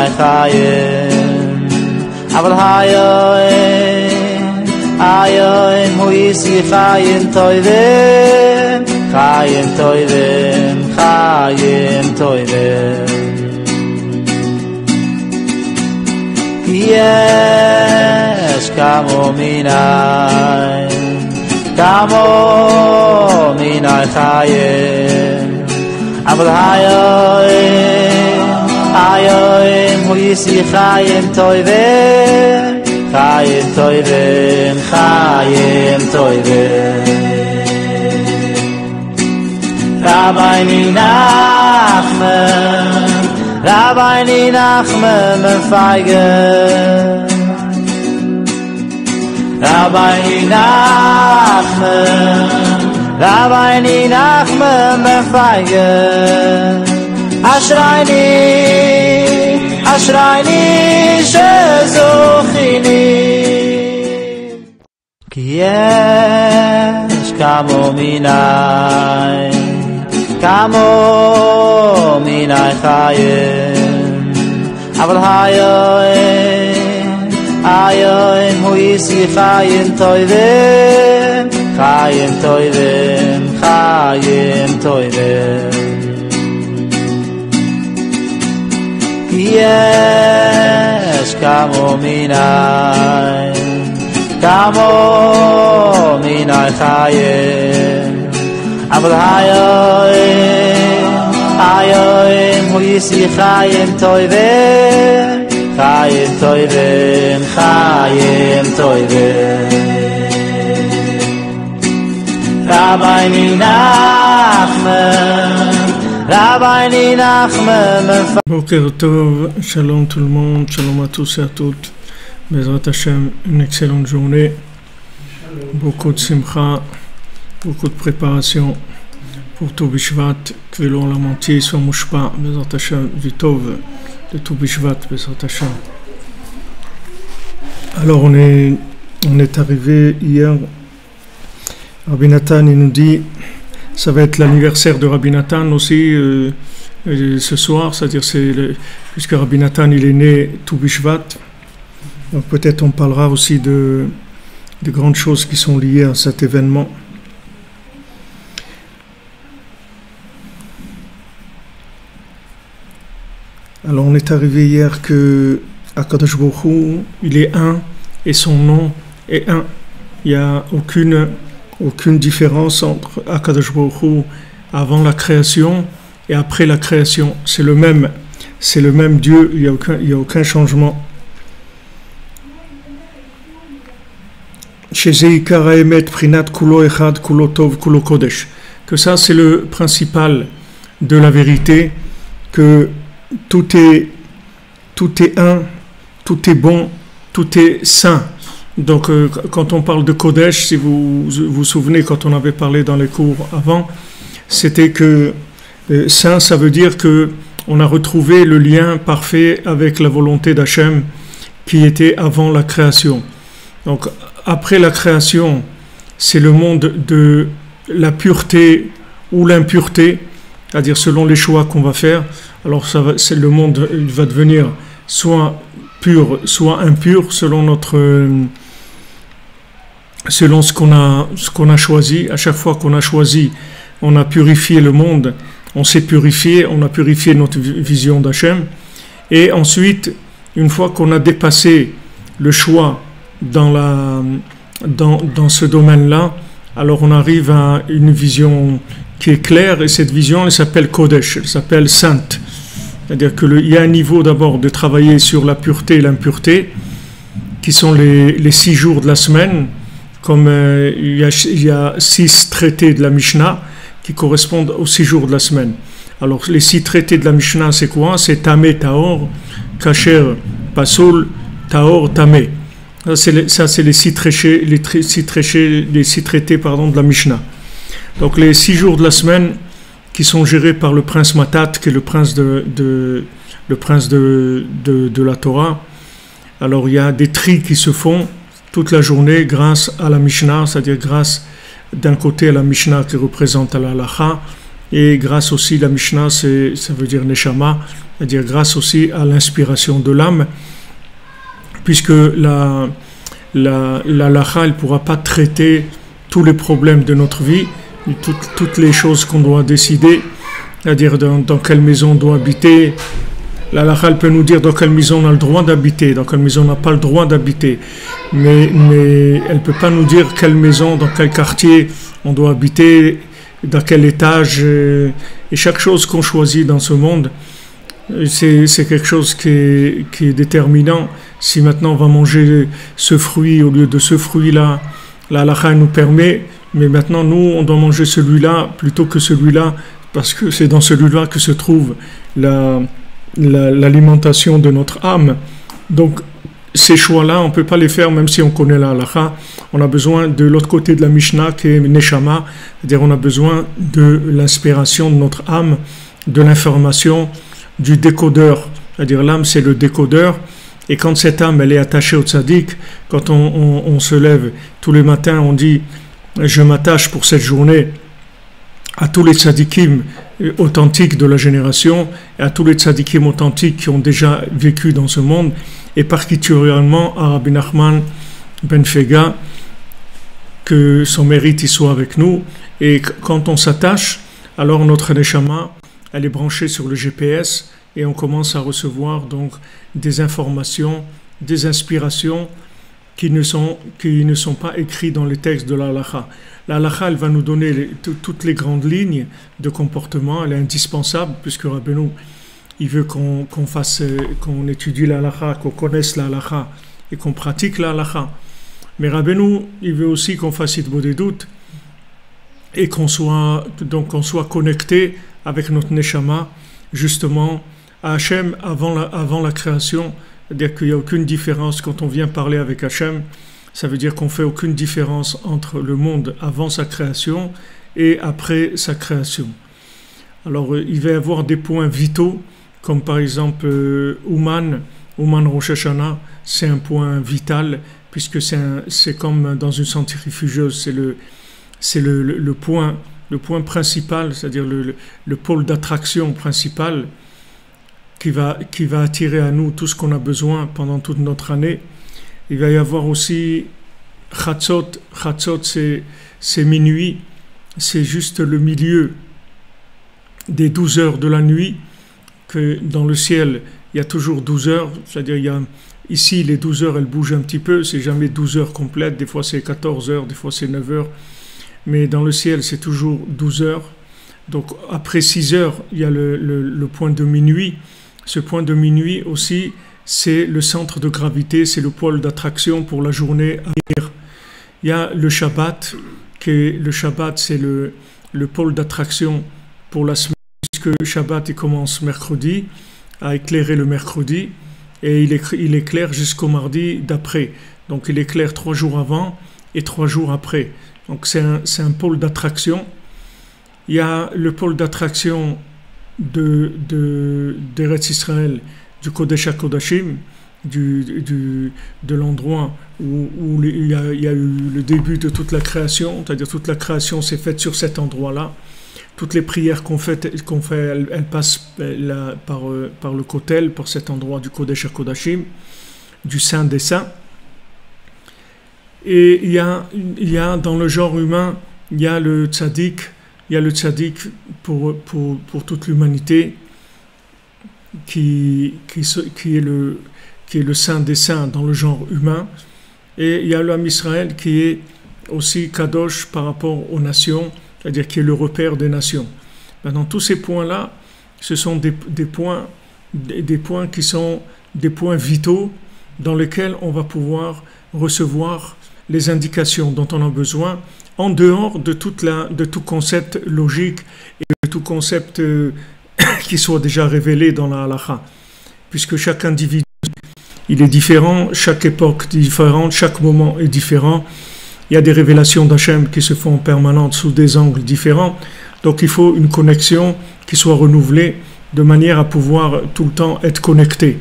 minay chayim aval hayoin hu yisi chayim toivim chayim toivim chayim toivim Yesh kamo minay chayim aval hayoin hu yisi chayim toivim chayim toivim chayim toivim Rabbi Nachman mefeigen Rabbi Nachman mefeigen Ashrayni shezochini Ki yesh kamo minay chayim aval hayoin hu yisi chayim toivim chayim toivim chayim toivim Yesh kamo minay chayim aval hayoin hu yisi chayim toivim chayim toivim chayim toivim Rabbi Nachman Boker Tov, shalom tout le monde, shalom à tous et à toutes. Bezrat Hashem, une excellente journée. Beaucoup de simcha, beaucoup de préparation pour tout Bishvat, que l'on entier soit mouchpa, Bezrat Hashem, Vitov, de tout Bishvat, Bezrat Hashem. Alors on est arrivé hier, Rabbi Nathan il nous dit, ça va être l'anniversaire de Rabbi Nathan aussi ce soir, c'est-à-dire puisque Rabbi Nathan il est né tout Bishvat, donc peut-être on parlera aussi de grandes choses qui sont liées à cet événement. Alors on est arrivé hier que Akadosh Baruch Hu, il est un et son nom est un. Il n'y a aucune différence entre Akadosh Baruch Hu avant la création et après la création. C'est le même Dieu, il n'y a aucun changement. Que ça c'est le principal de la vérité, que tout est un, tout est bon, tout est saint. Donc quand on parle de Kodesh, si vous vous souvenez quand on avait parlé dans les cours avant, c'était que saint, ça veut dire que on a retrouvé le lien parfait avec la volonté d'Hachem qui était avant la création. Donc après la création, c'est le monde de la pureté ou l'impureté, c'est-à-dire selon les choix qu'on va faire. Alors c'est le monde, il va devenir soit pur, soit impur selon ce qu'on a choisi. À chaque fois qu'on a choisi, on a purifié le monde, on s'est purifié, on a purifié notre vision d'Hachem. Et ensuite, une fois qu'on a dépassé le choix dans ce domaine-là, alors on arrive à une vision qui est claire, et cette vision, elle s'appelle Kodesh, elle s'appelle Sainte. C'est-à-dire qu'il y a un niveau d'abord de travailler sur la pureté et l'impureté, qui sont les 6 jours de la semaine, comme il y a 6 traités de la Mishnah qui correspondent aux 6 jours de la semaine. Alors les 6 traités de la Mishnah, c'est quoi? C'est Tamé, Taor, Kasher, Pasoul, Taor, Tamé. Ça c'est les 6 traités, de la Mishnah. Donc les 6 jours de la semaine qui sont gérés par le prince Matat, qui est le prince de la Torah. Alors il y a des tris qui se font toute la journée grâce à la Mishnah, c'est-à-dire grâce d'un côté à la Mishnah qui représente la Halacha, et grâce aussi la Mishnah, ça veut dire Neshama, c'est-à-dire grâce aussi à l'inspiration de l'âme, puisque la halakha, elle ne pourra pas traiter tous les problèmes de notre vie, toutes les choses qu'on doit décider, c'est-à-dire dans quelle maison on doit habiter. La halakha, elle peut nous dire dans quelle maison on a le droit d'habiter, dans quelle maison on n'a pas le droit d'habiter, mais elle ne peut pas nous dire quelle maison, dans quel quartier on doit habiter, dans quel étage, et chaque chose qu'on choisit dans ce monde, c'est quelque chose qui est déterminant. Si maintenant on va manger ce fruit au lieu de ce fruit-là, la halakha nous permet, mais maintenant nous on doit manger celui-là plutôt que celui-là, parce que c'est dans celui-là que se trouve l'alimentation de notre âme. Donc ces choix-là, on ne peut pas les faire même si on connaît la halakha. On a besoin de l'autre côté de la Mishnah qui est Neshama, c'est-à-dire on a besoin de l'inspiration de notre âme, de l'information, du décodeur, c'est-à-dire l'âme c'est le décodeur, et quand cette âme elle est attachée au tzaddik, quand on se lève tous les matins, on dit je m'attache pour cette journée à tous les tzaddikim authentiques de la génération, et à tous les tzaddikim authentiques qui ont déjà vécu dans ce monde, et particulièrement à Rabbi Nachman Ben Fega, que son mérite y soit avec nous. Et quand on s'attache, alors notre neshama elle est branchée sur le GPS, et on commence à recevoir donc des informations, des inspirations qui ne sont pas écrites dans les textes de la halakha. La halakha, elle va nous donner toutes les grandes lignes de comportement, elle est indispensable, puisque Rabbeinu, il veut qu'on étudie la halakha, qu'on connaisse la halakha, et qu'on pratique la halakha. Mais Rabbeinu, il veut aussi qu'on fasse hitbod des doutes, et qu'on soit connecté avec notre neshama, justement, à Hachem avant la création. C'est-à-dire qu'il n'y a aucune différence quand on vient parler avec Hachem. Ça veut dire qu'on ne fait aucune différence entre le monde avant sa création et après sa création. Alors, il va y avoir des points vitaux, comme par exemple Ouman Rosh Hashanah, c'est un point vital, puisque c'est comme dans une centrifugeuse, c'est le point principal, c'est-à-dire le pôle d'attraction principal qui va attirer à nous tout ce qu'on a besoin pendant toute notre année. Il va y avoir aussi Chatzot, c'est minuit, c'est juste le milieu des 12 heures de la nuit, que dans le ciel, il y a toujours 12 heures, c'est-à-dire ici les 12 heures elles bougent un petit peu, c'est jamais 12 heures complètes, des fois c'est 14 heures, des fois c'est 9 heures, mais dans le ciel c'est toujours 12 heures. Donc après 6 heures, il y a le point de minuit. Ce point de minuit aussi, c'est le centre de gravité, c'est le pôle d'attraction pour la journée à venir. Il y a le Shabbat, le Shabbat c'est le pôle d'attraction pour la semaine, puisque le Shabbat il commence mercredi, à éclairer le mercredi, et il éclaire jusqu'au mardi d'après. Donc il éclaire 3 jours avant et 3 jours après. Donc c'est un pôle d'attraction. Il y a le pôle d'attraction d'Eretz Israël, du Kodesh HaKodashim, de l'endroit où il y a eu le début de toute la création, c'est-à-dire toute la création s'est faite sur cet endroit-là. Toutes les prières qu'on fait elles passent par le Kotel, par cet endroit du Kodesh HaKodashim, du Saint des Saints. Et il y a dans le genre humain, il y a le tzaddik, pour toute l'humanité, qui est le saint des saints dans le genre humain, et il y a l'homme Israël qui est aussi kadosh par rapport aux nations, c'est-à-dire qui est le repère des nations. Maintenant, tous ces points-là, ce sont des points qui sont des points vitaux dans lesquels on va pouvoir recevoir les indications dont on a besoin, en dehors de tout concept logique et de tout concept qui soit déjà révélé dans la halakha. Puisque chaque individu, il est différent, chaque époque est différente, chaque moment est différent. Il y a des révélations d'Hachem qui se font en permanence sous des angles différents. Donc il faut une connexion qui soit renouvelée de manière à pouvoir tout le temps être connecté.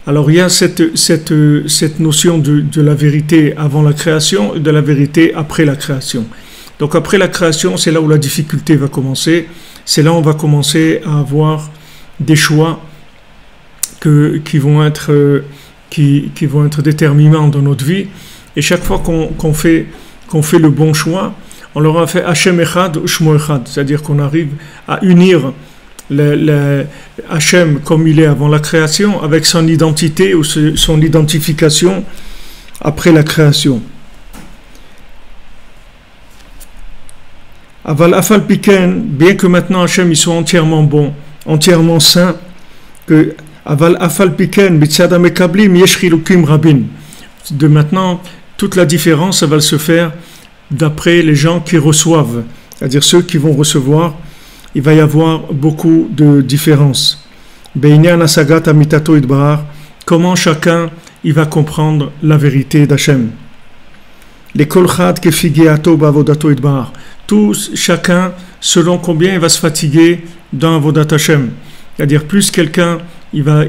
Alors il y a cette notion de la vérité avant la création et de la vérité après la création. Donc après la création, c'est là où la difficulté va commencer. C'est là où on va commencer à avoir des choix qui vont être déterminants dans notre vie. Et chaque fois qu'on fait le bon choix, on leur a fait Hachem Echad, Shmo Echad, c'est-à-dire qu'on arrive à unir le Hachem comme il est avant la création avec son identité ou son identification après la création. Aval Afal Piken, bien que maintenant Hachem ils sont entièrement bons, entièrement saints, que Aval Afal Piken, Bitzada Mekablim, Yeshrilukim Rabin. De maintenant, toute la différence, ça va se faire d'après les gens qui reçoivent, c'est-à-dire ceux qui vont recevoir, il va y avoir beaucoup de différences. Beinyan Asagat Amitato Idbar, comment chacun il va comprendre la vérité d'Hachem. Les Kolchad Kefigeato Bavodato Idbar, tous, chacun, selon combien il va se fatiguer dans Avodat Hashem. C'est-à-dire, plus quelqu'un il va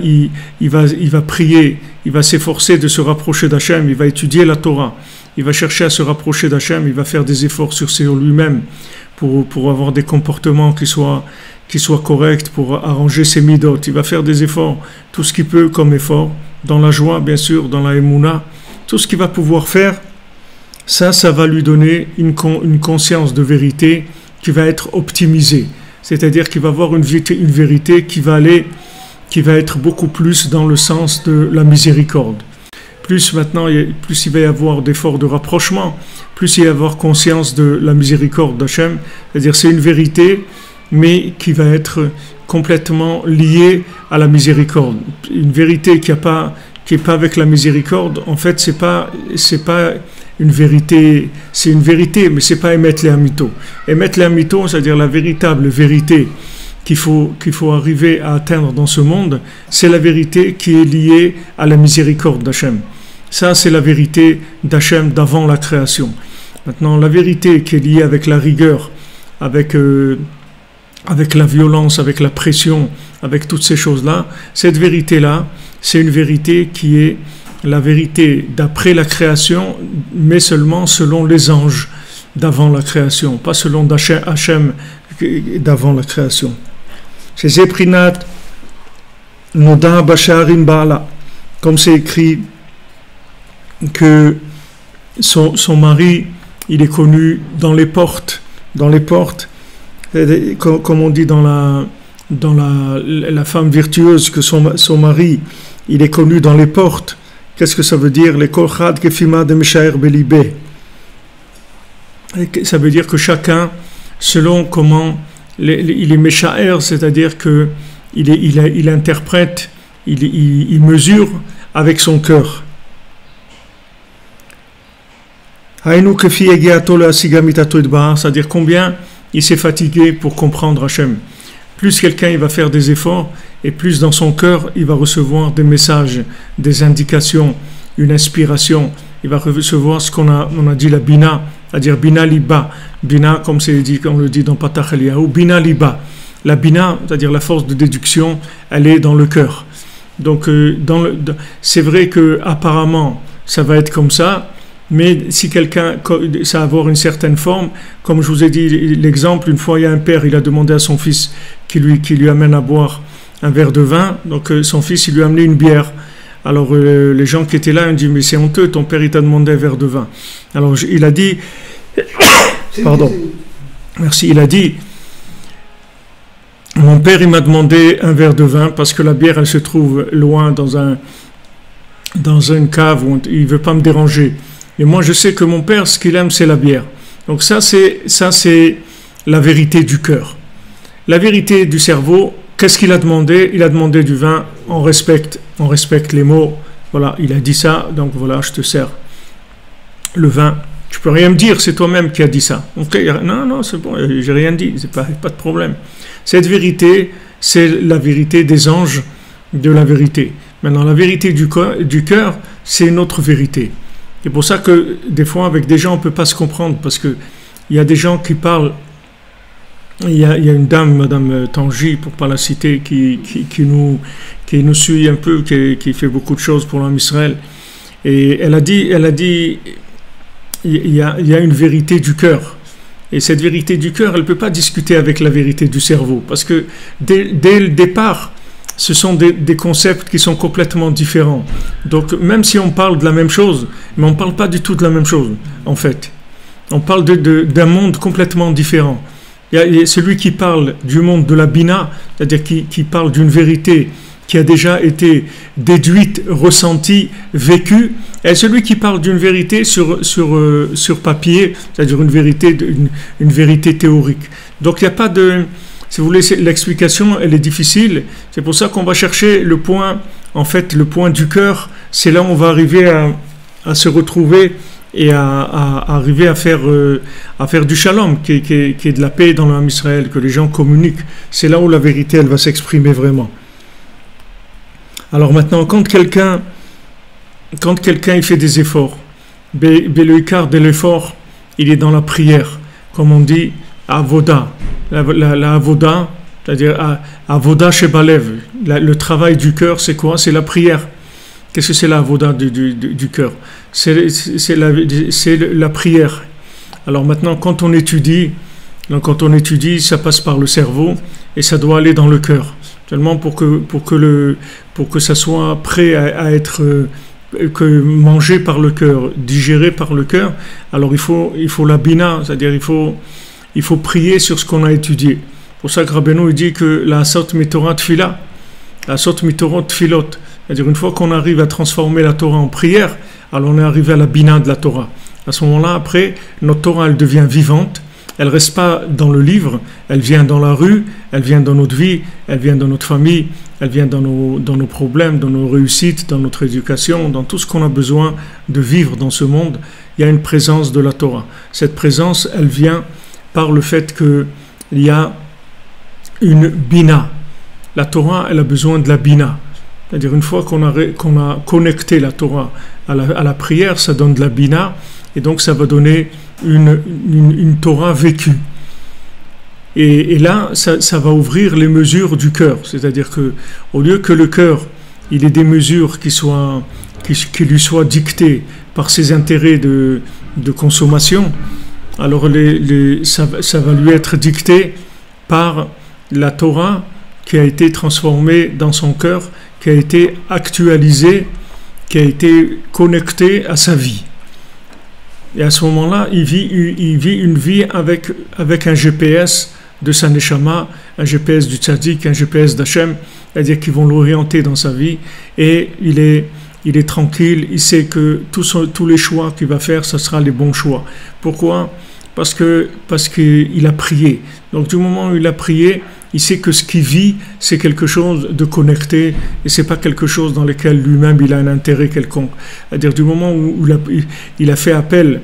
prier, il va s'efforcer de se rapprocher d'Hachem, il va étudier la Torah, il va chercher à se rapprocher d'Hachem, il va faire des efforts sur lui-même pour avoir des comportements qui soient corrects, pour arranger ses midot. Il va faire des efforts, tout ce qu'il peut comme effort, dans la joie, bien sûr, dans la émouna, tout ce qu'il va pouvoir faire. Ça va lui donner une conscience de vérité qui va être optimisée. C'est-à-dire qu'il va avoir une vérité qui va être beaucoup plus dans le sens de la miséricorde. Plus maintenant, plus il va y avoir d'efforts de rapprochement, plus il va y avoir conscience de la miséricorde d'Hachem. C'est-à-dire c'est une vérité, mais qui va être complètement liée à la miséricorde. Une vérité qui n'est pas avec la miséricorde, en fait, c'est pas une vérité, c'est une vérité, mais c'est pas émettre les amito. Émettre les amito, c'est-à-dire la véritable vérité qu'il faut arriver à atteindre dans ce monde, c'est la vérité qui est liée à la miséricorde d'Hachem. Ça, c'est la vérité d'Hachem d'avant la création. Maintenant, la vérité qui est liée avec la rigueur, avec la violence, avec la pression, avec toutes ces choses-là, cette vérité-là, c'est une vérité qui est la vérité d'après la création, mais seulement selon les anges d'avant la création, pas selon Hachem d'avant la création. C'est Zeprinat Noda Basharim Baala, comme c'est écrit que son mari, il est connu dans les portes, comme on dit dans la femme virtueuse, que son mari, il est connu dans les portes. Qu'est-ce que ça veut dire? Les kolchad kefima de Meshaer Belibé. Ça veut dire que chacun, selon comment il est Meshaer, c'est-à-dire que il interprète, il mesure avec son cœur. C'est-à-dire combien il s'est fatigué pour comprendre Hachem. Plus quelqu'un il va faire des efforts, et plus dans son cœur il va recevoir des messages, des indications, une inspiration. Il va recevoir ce qu'on a dit la bina, c'est-à-dire bina liba. Bina, comme on le dit dans Patach Eliyahu, bina liba. La bina, c'est-à-dire la force de déduction, elle est dans le cœur. Donc c'est vrai que apparemment ça va être comme ça, mais si quelqu'un, ça va avoir une certaine forme, comme je vous ai dit l'exemple, une fois il y a un père, il a demandé à son fils qui lui amène à boire un verre de vin, donc son fils il lui a amené une bière. Alors les gens qui étaient là ont dit mais c'est honteux, ton père il t'a demandé un verre de vin. Alors il a dit pardon, merci, il a dit mon père il m'a demandé un verre de vin parce que la bière elle se trouve loin dans une cave où il veut pas me déranger. Et moi je sais que mon père ce qu'il aime c'est la bière. Donc ça c'est la vérité du cœur. La vérité du cerveau, qu'est-ce qu'il a demandé? Il a demandé du vin, on respecte les mots. Voilà, il a dit ça, donc voilà, je te sers le vin. Tu peux rien me dire, c'est toi-même qui as dit ça. Okay, non, c'est bon, j'ai rien dit, c'est pas de problème. Cette vérité, c'est la vérité des anges de la vérité. Maintenant, la vérité du cœur, c'est une autre vérité. C'est pour ça que des fois, avec des gens, on ne peut pas se comprendre, parce qu'il y a des gens qui parlent. Il y a une dame, Madame Tangi, pour ne pas la citer, qui nous suit un peu, qui fait beaucoup de choses pour l'homme Israël. Et elle a dit, il y a une vérité du cœur. Et cette vérité du cœur, elle ne peut pas discuter avec la vérité du cerveau. Parce que dès le départ, ce sont des concepts qui sont complètement différents. Donc, même si on parle de la même chose, mais on ne parle pas du tout de la même chose, en fait. On parle d'un monde complètement différent. Il y a celui qui parle du monde de la Bina, c'est-à-dire qui parle d'une vérité qui a déjà été déduite, ressentie, vécue, et celui qui parle d'une vérité sur papier, c'est-à-dire une vérité théorique. Donc il n'y a pas de... Si vous voulez, l'explication, elle est difficile. C'est pour ça qu'on va chercher le point, en fait, le point du cœur. C'est là où on va arriver à se retrouver et à arriver à faire du shalom, qui est de la paix dans l'âme Israël, que les gens communiquent. C'est là où la vérité, elle va s'exprimer vraiment. Alors maintenant, quand quelqu'un il fait des efforts, le quart de l'effort, il est dans la prière, comme on dit, avoda. La avoda, c'est-à-dire avoda shebalev, le travail du cœur, c'est quoi? C'est la prière. Qu'est-ce que c'est la avoda du cœur? C'est la prière. Alors maintenant, quand on étudie, ça passe par le cerveau et ça doit aller dans le cœur. Seulement pour que ça soit prêt à être mangé par le cœur, digéré par le cœur. Alors il faut la bina, c'est-à-dire il faut prier sur ce qu'on a étudié. Pour ça que Rabbeinu dit que la sot mitorah tfila, la sot mitorah tfilot, c'est-à-dire une fois qu'on arrive à transformer la Torah en prière, alors on est arrivé à la bina de la Torah. À ce moment-là, après, notre Torah, elle devient vivante. Elle ne reste pas dans le livre, elle vient dans la rue, elle vient dans notre vie, elle vient dans notre famille, elle vient dans nos problèmes, dans nos réussites, dans notre éducation, dans tout ce qu'on a besoin de vivre dans ce monde. Il y a une présence de la Torah. Cette présence, elle vient par le fait qu'il y a une bina. La Torah, elle a besoin de la bina. C'est-à-dire une fois qu'on a connecté la Torah à la prière, ça donne de la bina, et donc ça va donner une Torah vécue. Et là, ça va ouvrir les mesures du cœur. C'est-à-dire que au lieu que le cœur, il ait des mesures qui lui soient dictées par ses intérêts de consommation, alors ça va lui être dicté par la Torah qui a été transformée dans son cœur, qui a été actualisée, qui a été connectée à sa vie. Et à ce moment-là, il vit une vie avec un GPS de sa neshama, un GPS du tzaddik, un GPS d'Hachem, c'est-à-dire qu'ils vont l'orienter dans sa vie, et il est tranquille, il sait que tous les choix qu'il va faire, ce sera les bons choix. Pourquoi? Parce qu'il a prié. Donc du moment où il a prié, il sait que ce qu'il vit, c'est quelque chose de connecté, et c'est pas quelque chose dans lequel lui-même il a un intérêt quelconque. C'est-à-dire du moment où il a fait appel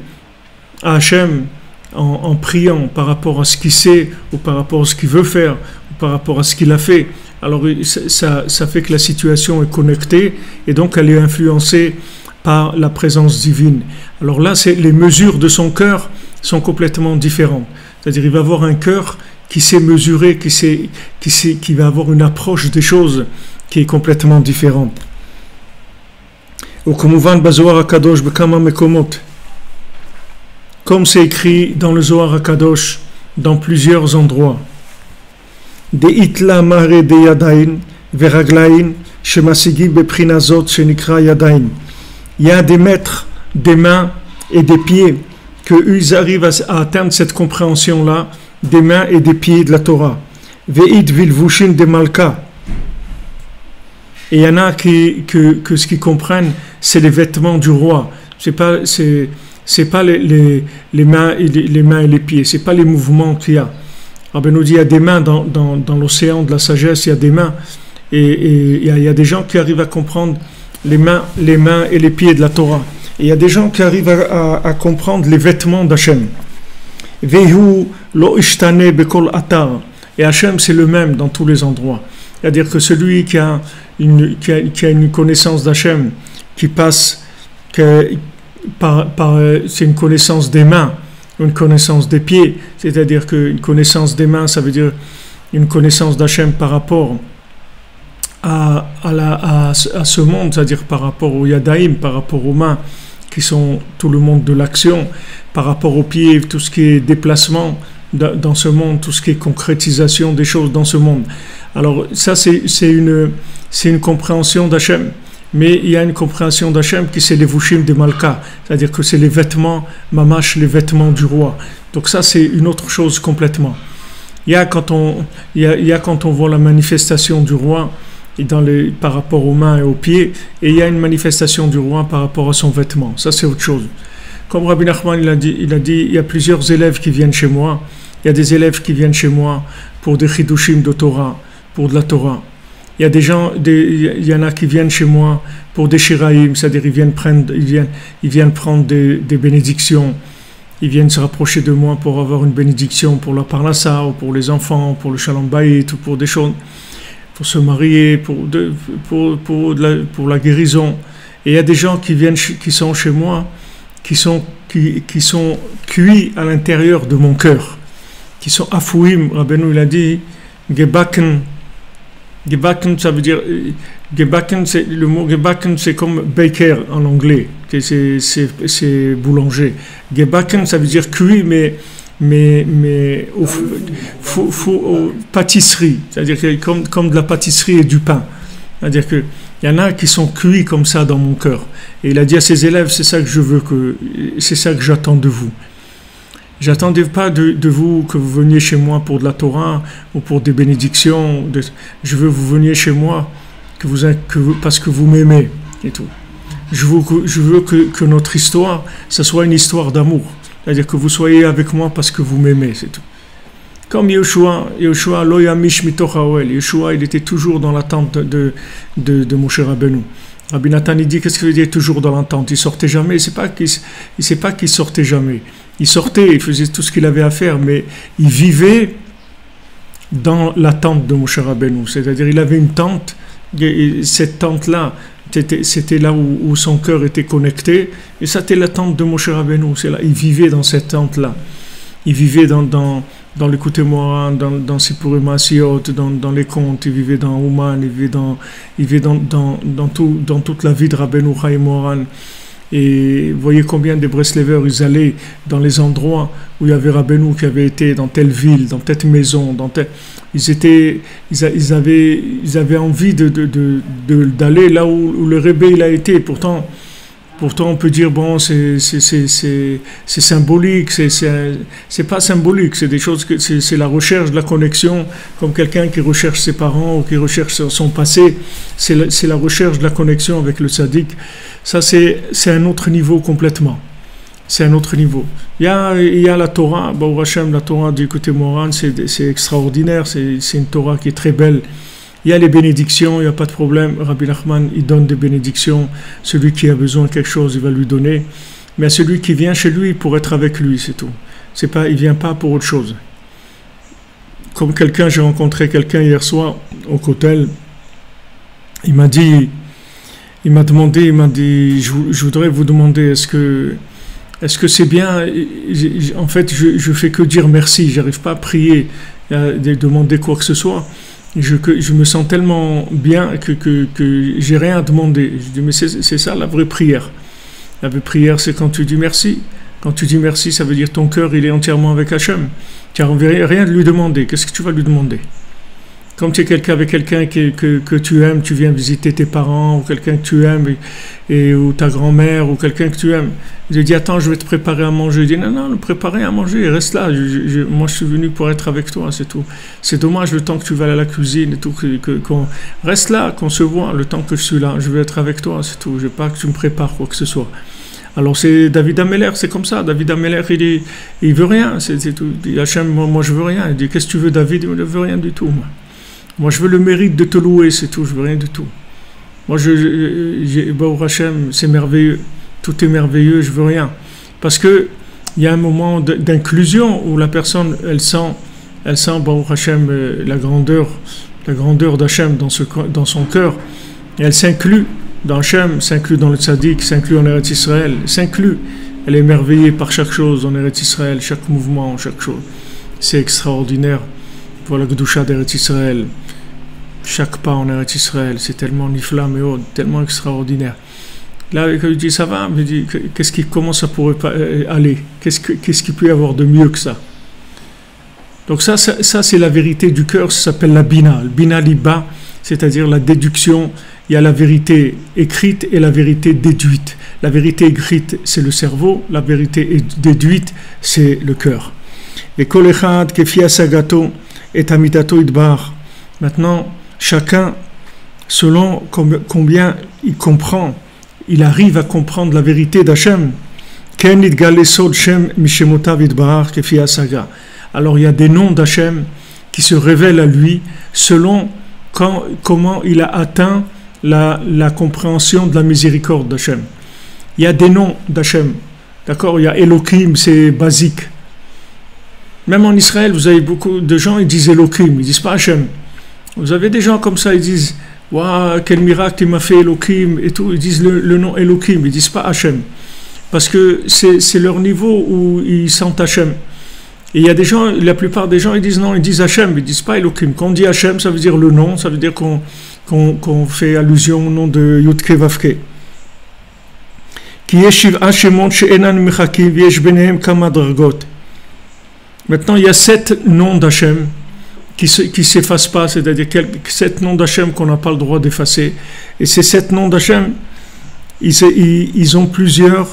à Hachem en priant par rapport à ce qu'il sait, ou par rapport à ce qu'il veut faire, ou par rapport à ce qu'il a fait, alors ça fait que la situation est connectée, et donc elle est influencée par la présence divine. Alors là, les mesures de son cœur sont complètement différentes. C'est-à-dire il va avoir un cœur qui sait mesurer, qui va avoir une approche des choses qui est complètement différente. Comme c'est écrit dans le Zohar HaKadosh, dans plusieurs endroits. De'itla mare de yadain veraglain shemasigim beprinazot shenikra yadain. Il y a des maîtres, des mains et des pieds qu'ils arrivent à atteindre cette compréhension-là, des mains et des pieds de la Torah. Ve'id vilvushin de malka. Et il y en a que ce qu'ils comprennent, c'est les vêtements du roi. C'est pas les mains et les pieds. C'est pas les mouvements qu'il y a. Rabbeinu dit il y a des mains dans l'océan de la sagesse. Il y a des mains et il y a des gens qui arrivent à comprendre les mains et les pieds de la Torah. Et il y a des gens qui arrivent à comprendre les vêtements d'Hachem. Vehu lo ishtane bekol atar. Et Hachem, c'est le même dans tous les endroits. C'est-à-dire que celui qui a une connaissance d'Hachem, qui passe c'est une connaissance des mains, une connaissance des pieds. C'est-à-dire qu'une connaissance des mains, ça veut dire une connaissance d'Hachem par rapport à ce monde, c'est-à-dire par rapport au Yadaïm, par rapport aux mains, qui sont tout le monde de l'action, par rapport aux pieds, tout ce qui est déplacement dans ce monde, tout ce qui est concrétisation des choses dans ce monde. Alors ça c'est une compréhension d'Hachem. Mais il y a une compréhension d'Hachem qui c'est les vushim de Malka, c'est-à-dire que c'est les vêtements, mamash, les vêtements du roi. Donc ça c'est une autre chose complètement. Il y a quand on voit la manifestation du roi et par rapport aux mains et aux pieds, et il y a une manifestation du roi par rapport à son vêtement. Ça c'est autre chose. Comme Rabbi Nachman il a dit, il y a plusieurs élèves qui viennent chez moi. Il y a des élèves qui viennent chez moi pour des chidushim de Torah, pour de la Torah. Il y a il y en a qui viennent chez moi pour des shiraïm, c'est-à-dire ils viennent prendre des bénédictions. Ils viennent se rapprocher de moi pour avoir une bénédiction pour la parnassa, ou pour les enfants, pour le shalom bayit, ou pour des choses, pour se marier, pour la guérison. Et il y a des gens qui sont chez moi, qui sont cuits à l'intérieur de mon cœur, qui sont afouim. Rabbeinu il a dit gebaken. Gebaken, ça veut dire gebaken, le mot gebaken c'est comme baker en anglais, c'est boulanger. Gebaken ça veut dire cuit, mais aux pâtisseries, c'est-à-dire comme de la pâtisserie et du pain. C'est-à-dire que il y en a qui sont cuits comme ça dans mon cœur. Et il a dit à ses élèves, c'est ça que j'attends de vous. J'attendais pas de vous que vous veniez chez moi pour de la Torah ou pour des bénédictions. Je veux que vous veniez chez moi parce que vous m'aimez et tout. Je veux que notre histoire, ça soit une histoire d'amour. C'est-à-dire que vous soyez avec moi parce que vous m'aimez, c'est tout. Comme Yeshua, lo yamish mitoch haoel. Yeshua, il était toujours dans l'attente de Moshe Rabbeinu. Rabbi Nathan, il dit, qu'est-ce qu'il veut dire toujours dans l'attente? Il sortait jamais, il sait pas qu'il sortait jamais. Il sortait, il faisait tout ce qu'il avait à faire, mais il vivait dans la tente de Moshe Rabbeinu. C'est-à-dire, il avait une tente, et cette tente-là, c'était là où son cœur était connecté, et ça c'était la tente de Moshe Rabbeinu. C'est là, il vivait dans cette tente-là. Il vivait dans l'écoute Moran, dans Sipurim Asiot, dans les contes, il vivait dans Ouman, il vivait dans toute la vie de Rabbeinu Chaim Moran. Et vous voyez combien de Breslevers ils allaient dans les endroits où il y avait Rabbeinu qui avait été dans telle ville, dans telle maison, ils avaient envie d'aller là où le Rebbe il a été. Pourtant on peut dire bon c'est symbolique, c'est pas symbolique, c'est des choses que c'est la recherche de la connexion, comme quelqu'un qui recherche ses parents ou qui recherche son passé, c'est la recherche de la connexion avec le tzaddik. Ça c'est un autre niveau complètement. C'est un autre niveau. Il y a la Torah, Baruch Hashem, la Torah du côté Moran, c'est extraordinaire, c'est une Torah qui est très belle. Il y a les bénédictions, il n'y a pas de problème. Rabbi Nachman, il donne des bénédictions. Celui qui a besoin de quelque chose, il va lui donner. Mais celui qui vient chez lui pour être avec lui, c'est tout. Il ne vient pas pour autre chose. Comme j'ai rencontré quelqu'un hier soir au Kotel, il m'a dit, je voudrais vous demander, est-ce que c'est bien? En fait, je fais que dire merci, j'arrive pas à prier, à demander quoi que ce soit. Je me sens tellement bien que j'ai rien à demander. Je dis mais c'est ça la vraie prière. La vraie prière c'est quand tu dis merci. Quand tu dis merci, ça veut dire ton cœur il est entièrement avec Hachem. Tu n'as rien de lui demander. Qu'est-ce que tu vas lui demander? Comme tu es avec quelqu'un que tu aimes, tu viens visiter tes parents, ou quelqu'un que tu aimes, ou ta grand-mère, ou quelqu'un que tu aimes. Je dis, attends, je vais te préparer à manger. Je dis, non, préparer à manger, reste là. Moi, je suis venu pour être avec toi, c'est tout. C'est dommage le temps que tu vas à la cuisine et tout. Reste là, qu'on se voit, le temps que je suis là. Je veux être avec toi, c'est tout. Je veux pas que tu me prépares quoi que ce soit. Alors, c'est David Ameller, c'est comme ça. David Ameller, il veut rien. C'est tout. Il dit, Hachem, moi, je veux rien. Il dit, qu'est-ce que tu veux, David? Il ne veut rien du tout, moi. Moi, je veux le mérite de te louer, c'est tout, je veux rien du tout. Moi, Baruch Hashem, c'est merveilleux, tout est merveilleux, je veux rien. Parce qu'il y a un moment d'inclusion où la personne, elle sent Baruch Hashem, la grandeur d'Hachem dans son cœur, et elle s'inclut dans Hachem, s'inclut dans le tzaddik, s'inclut en Eretz Israël, s'inclut. Elle est émerveillée par chaque chose en Eretz Israël, chaque mouvement, chaque chose. C'est extraordinaire. Voilà Gdusha d'Eretz Israël. Chaque pas en Eretz Israël, c'est tellement nifla meod, tellement extraordinaire. Là, je dis ça va, je dis comment ça pourrait aller? Qu'est-ce qu'il peut y avoir de mieux que ça? Donc ça c'est la vérité du cœur, ça s'appelle la bina. Le bina liba, c'est-à-dire la déduction. Il y a la vérité écrite et la vérité déduite. La vérité écrite, c'est le cerveau. La vérité déduite, c'est le cœur. Et kol echad kefi asagato et amidato idbar. Maintenant, chacun, selon combien il comprend, il arrive à comprendre la vérité d'Hachem. Ken nitgale sod shem mishemotav idbar kefi asaga. Alors il y a des noms d'Hachem qui se révèlent à lui selon comment il a atteint la compréhension de la miséricorde d'Hachem. Il y a des noms d'Hachem, d'accord? Il y a Elohim, c'est basique. Même en Israël, vous avez beaucoup de gens, ils disent Elohim, ils disent pas Hachem. Vous avez des gens comme ça, ils disent waouh, quel miracle il m'a fait Elohim et tout, ils disent le nom Elohim, ils disent pas Hachem. Parce que c'est leur niveau où ils sentent Hachem. Et il y a des gens, la plupart des gens, ils disent non, ils disent Hachem, ils disent pas Elohim. Quand on dit Hachem, ça veut dire le nom, ça veut dire qu'on fait allusion au nom de Yudke Vavke. Maintenant, il y a 7 noms d'Hachem qui s'effacent pas, c'est-à-dire 7 noms d'Hachem qu'on n'a pas le droit d'effacer. Et ces 7 noms d'Hachem, ils ont plusieurs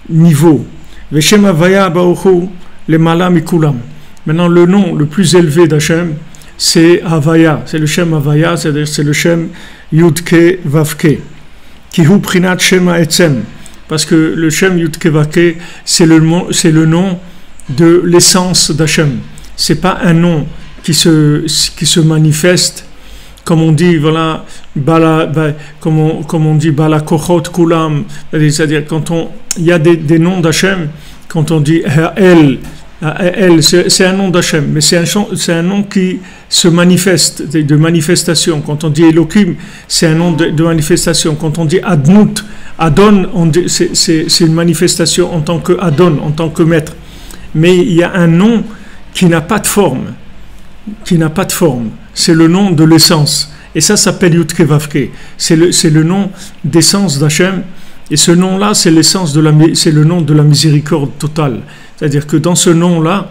niveaux. Veshem Havaya Baruchu le Malam Ikulam. Maintenant, le nom le plus élevé d'Hachem, c'est Havaya, c'est le Shem Havaya, c'est-à-dire c'est le Shem Yudke Vavke. Kihu Prinat Shema Etzem. Parce que le Shem Yudke Vavke, c'est le nom de l'essence d'Hachem. C'est pas un nom qui se manifeste, comme on dit, voilà, comme on dit, Bala Kochot Kulam, c'est-à-dire il y a des noms d'Hachem, quand on dit El, c'est un nom d'Hachem, mais c'est un nom qui se manifeste, de manifestation. Quand on dit Elohim, c'est un nom de manifestation. Quand on dit Adnut, Adon, c'est une manifestation en tant que Adon, en tant que maître. Mais il y a un nom qui n'a pas de forme. C'est le nom de l'essence. Et ça s'appelle Yudke Vavke. C'est le nom d'essence d'Hachem. Et ce nom-là, c'est le nom de la miséricorde totale. C'est-à-dire que dans ce nom-là,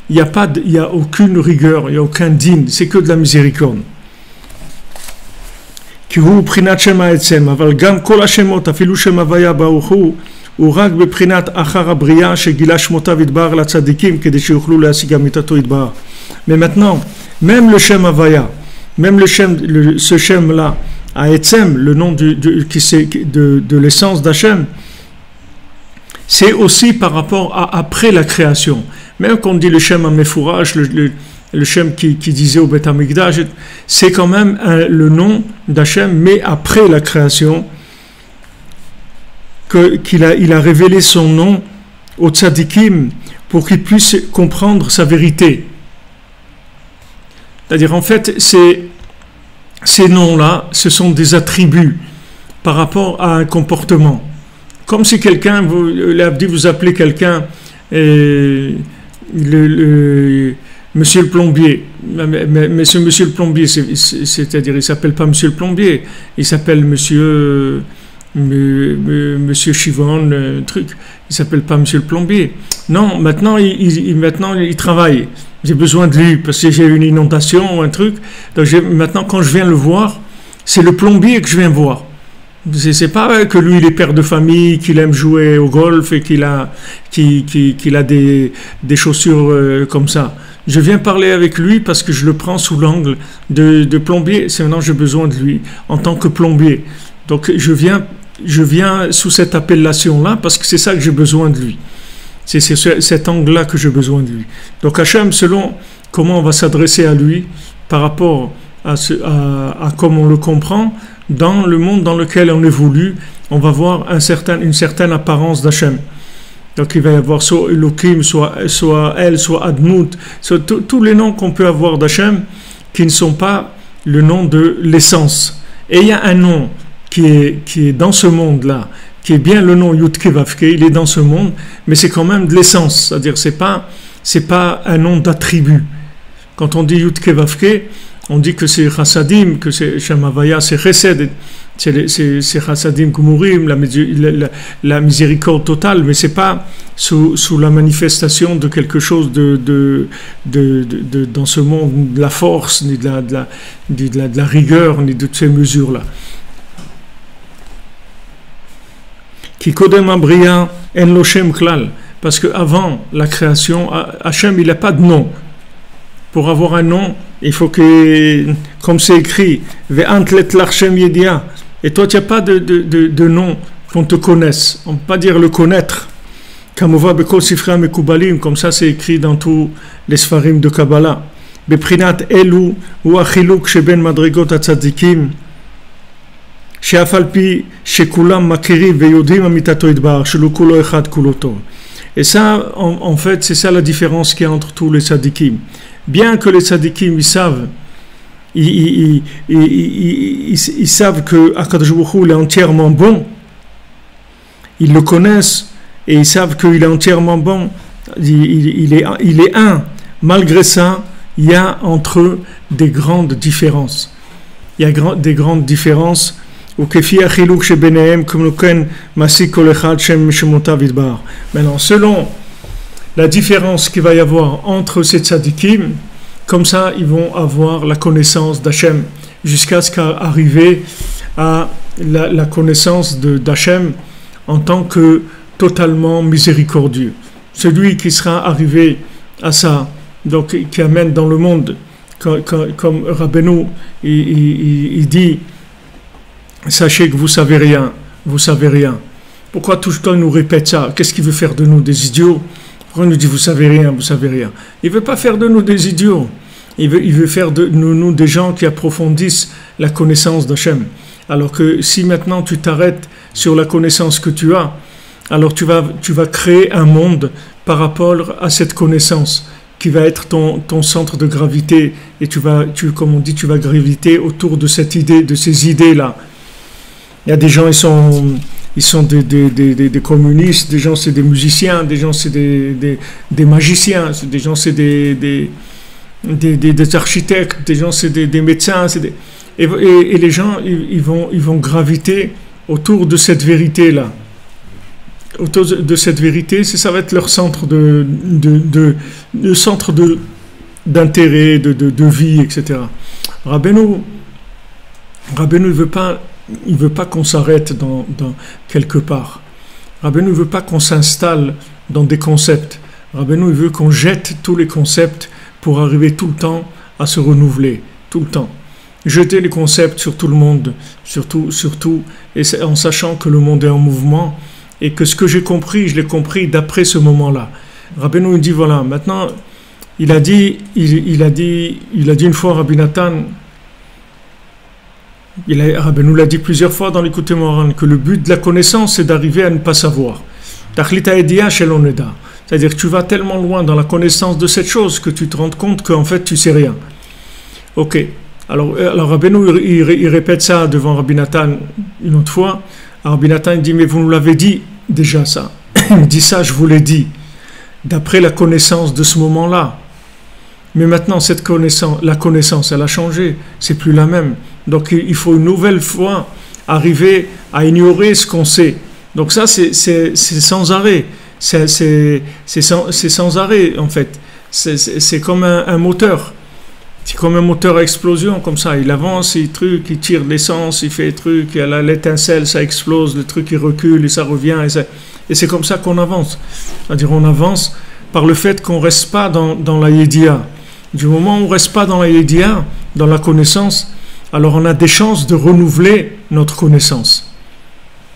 il n'y a aucune rigueur, il n'y a aucun din, c'est que de la miséricorde. Kihu prinat shema etzem, aval gam kol hashemot afilu shem havaya baruchu הוא רק בבחינת אחר הבריאה שגילה שמותיו יתברך לצדיקים כדי שיוכלו להשיג אמיתתו יתברך. Mais maintenant, même le Shem Havaya, même ce Shem là, à Etzem, le nom de l'essence d'Hachem, c'est aussi par rapport à après la création. Même quand on dit le Shem Amefourach, le Shem qui disait au Beth Amikdash, c'est quand même le nom d'Hachem, mais après la création, il a révélé son nom aux tzadikim pour qu'ils puissent comprendre sa vérité. C'est-à-dire, en fait, ces noms-là, ce sont des attributs par rapport à un comportement. Comme si quelqu'un, vous appelez quelqu'un Monsieur le plombier, mais ce Monsieur le plombier, c'est-à-dire, il ne s'appelle pas Monsieur le plombier, il s'appelle Monsieur Chivon, truc. Il s'appelle pas Monsieur le plombier. Non, maintenant il travaille. J'ai besoin de lui parce que j'ai une inondation ou un truc. Donc maintenant, quand je viens le voir, c'est le plombier que je viens voir. C'est pas que lui il est père de famille, qu'il aime jouer au golf et qu'il a des chaussures comme ça. Je viens parler avec lui parce que je le prends sous l'angle de plombier. C'est maintenant j'ai besoin de lui en tant que plombier. Donc je viens sous cette appellation-là parce que c'est ça que j'ai besoin de lui. C'est cet angle-là que j'ai besoin de lui. Donc Hachem, selon comment on va s'adresser à lui par rapport à comme on le comprend, dans le monde dans lequel on évolue, on va voir une certaine apparence d'Hachem. Donc il va y avoir soit Elohim, soit El, soit Adnut, tous les noms qu'on peut avoir d'Hachem qui ne sont pas le nom de l'essence. Et il y a un nom qui est dans ce monde-là, qui est bien le nom Yudke Vavke, il est dans ce monde, mais c'est quand même de l'essence, c'est-à-dire c'est pas un nom d'attribut. Quand on dit Yudke Vavke, on dit que c'est Chassadim, que c'est Shem Havaya, c'est Chesed, c'est Chassadim Gumurim, la miséricorde totale, mais c'est pas sous la manifestation de quelque chose dans ce monde, de la force, ni de la rigueur, ni de ces mesures-là. Qui kodem abria en loshem klal, parce que avant la création, Hachem il n'a pas de nom. Pour avoir un nom, il faut que, comme c'est écrit, ve'antlet l'Hachem yedia. Et toi, tu n'as pas de nom qu'on te connaisse. On ne peut pas dire le connaître. Comme on voit bekol sifra mekubalim, comme ça c'est écrit dans tous les sfarim de Kabbalah. Beprinat elu ou achiluk sheben madrigot atzadikim. שאף על פי שכולם מכירים ויודעים אמיתתו יתברך, שלא כולו אחד כולותו. Et ça, en fait, c'est ça la différence qu'il y a entre tous les tzadikim. Bien que les tzadikim, ils savent que Akadosh Baruch Hu est entièrement bon, ils le connaissent et ils savent qu'il est entièrement bon, il est un. Malgré ça, il y a entre eux des grandes différences. Il y a des grandes différences. Maintenant, selon la différence qu'il va y avoir entre ces tzadikim, comme ça ils vont avoir la connaissance d'Hachem jusqu'à ce qu'arriver à la connaissance d'Hachem en tant que totalement miséricordieux. Celui qui sera arrivé à ça, donc qui amène dans le monde, comme Rabbeinu il dit, sachez que vous savez rien, vous savez rien. Pourquoi tout le temps il nous répète ça? Qu'est-ce qu'il veut faire de nous, des idiots? Pourquoi il nous dit vous savez rien, vous savez rien? Il ne veut pas faire de nous des idiots. Il veut faire de nous des gens qui approfondissent la connaissance d'Hachem. Alors que si maintenant tu t'arrêtes sur la connaissance que tu as, alors tu vas créer un monde par rapport à cette connaissance qui va être ton centre de gravité, et comme on dit, tu vas graviter autour de cette idée, de ces idées-là. Il y a des gens, ils sont des communistes, des gens c'est des musiciens, des gens c'est des magiciens, des gens c'est des architectes, des gens c'est des médecins, et les gens ils vont graviter autour de cette vérité-là. Autour de cette vérité, ça va être leur centre d'intérêt, de vie, etc. Rabbeinu il veut pas qu'on s'arrête dans quelque part. Rabbeinu ne veut pas qu'on s'installe dans des concepts. Rabbeinu il veut qu'on jette tous les concepts pour arriver tout le temps à se renouveler, tout le temps. Jeter les concepts sur tout le monde, surtout, et en sachant que le monde est en mouvement, et que ce que j'ai compris, je l'ai compris d'après ce moment-là. Rabbeinu dit voilà, maintenant, il a dit une fois Rabbi Nathan, Rabbeinu l'a dit plusieurs fois dans l'écoute Moran, que le but de la connaissance c'est d'arriver à ne pas savoir. C'est-à-dire que tu vas tellement loin dans la connaissance de cette chose que tu te rends compte qu'en fait tu sais rien. Ok, alors Rabbeinu il répète ça devant Rabbi Nathan une autre fois. Rabbi Nathan il dit mais vous nous l'avez dit déjà ça. Il dit ça, je vous l'ai dit d'après la connaissance de ce moment-là. Mais maintenant la connaissance elle a changé, c'est plus la même. Donc il faut une nouvelle fois arriver à ignorer ce qu'on sait. Donc ça c'est sans arrêt. C'est sans arrêt en fait. C'est comme un moteur. C'est comme un moteur à explosion, comme ça. Il avance, il tire de l'essence, il fait des trucs, il y a l'étincelle, ça explose, le truc il recule et ça revient. Et c'est comme ça qu'on avance. C'est-à-dire on avance par le fait qu'on ne reste pas dans la Yédia. Du moment où on ne reste pas dans la Yédia, dans la connaissance, alors on a des chances de renouveler notre connaissance.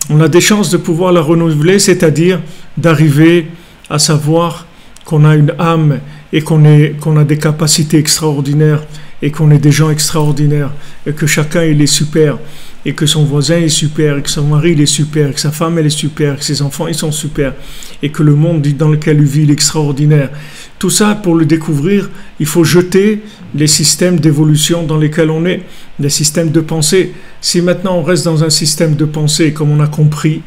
On a des chances de pouvoir la renouveler, c'est-à-dire d'arriver à savoir qu'on a une âme et qu'on a des capacités extraordinaires et qu'on est des gens extraordinaires et que chacun il est super et que son voisin est super et que son mari il est super et que sa femme elle est super et que ses enfants ils sont super et que le monde dans lequel il vit il est extraordinaire. Tout ça, pour le découvrir, il faut jeter les systèmes d'évolution dans lesquels on est, les systèmes de pensée. Si maintenant on reste dans un système de pensée comme on a compris,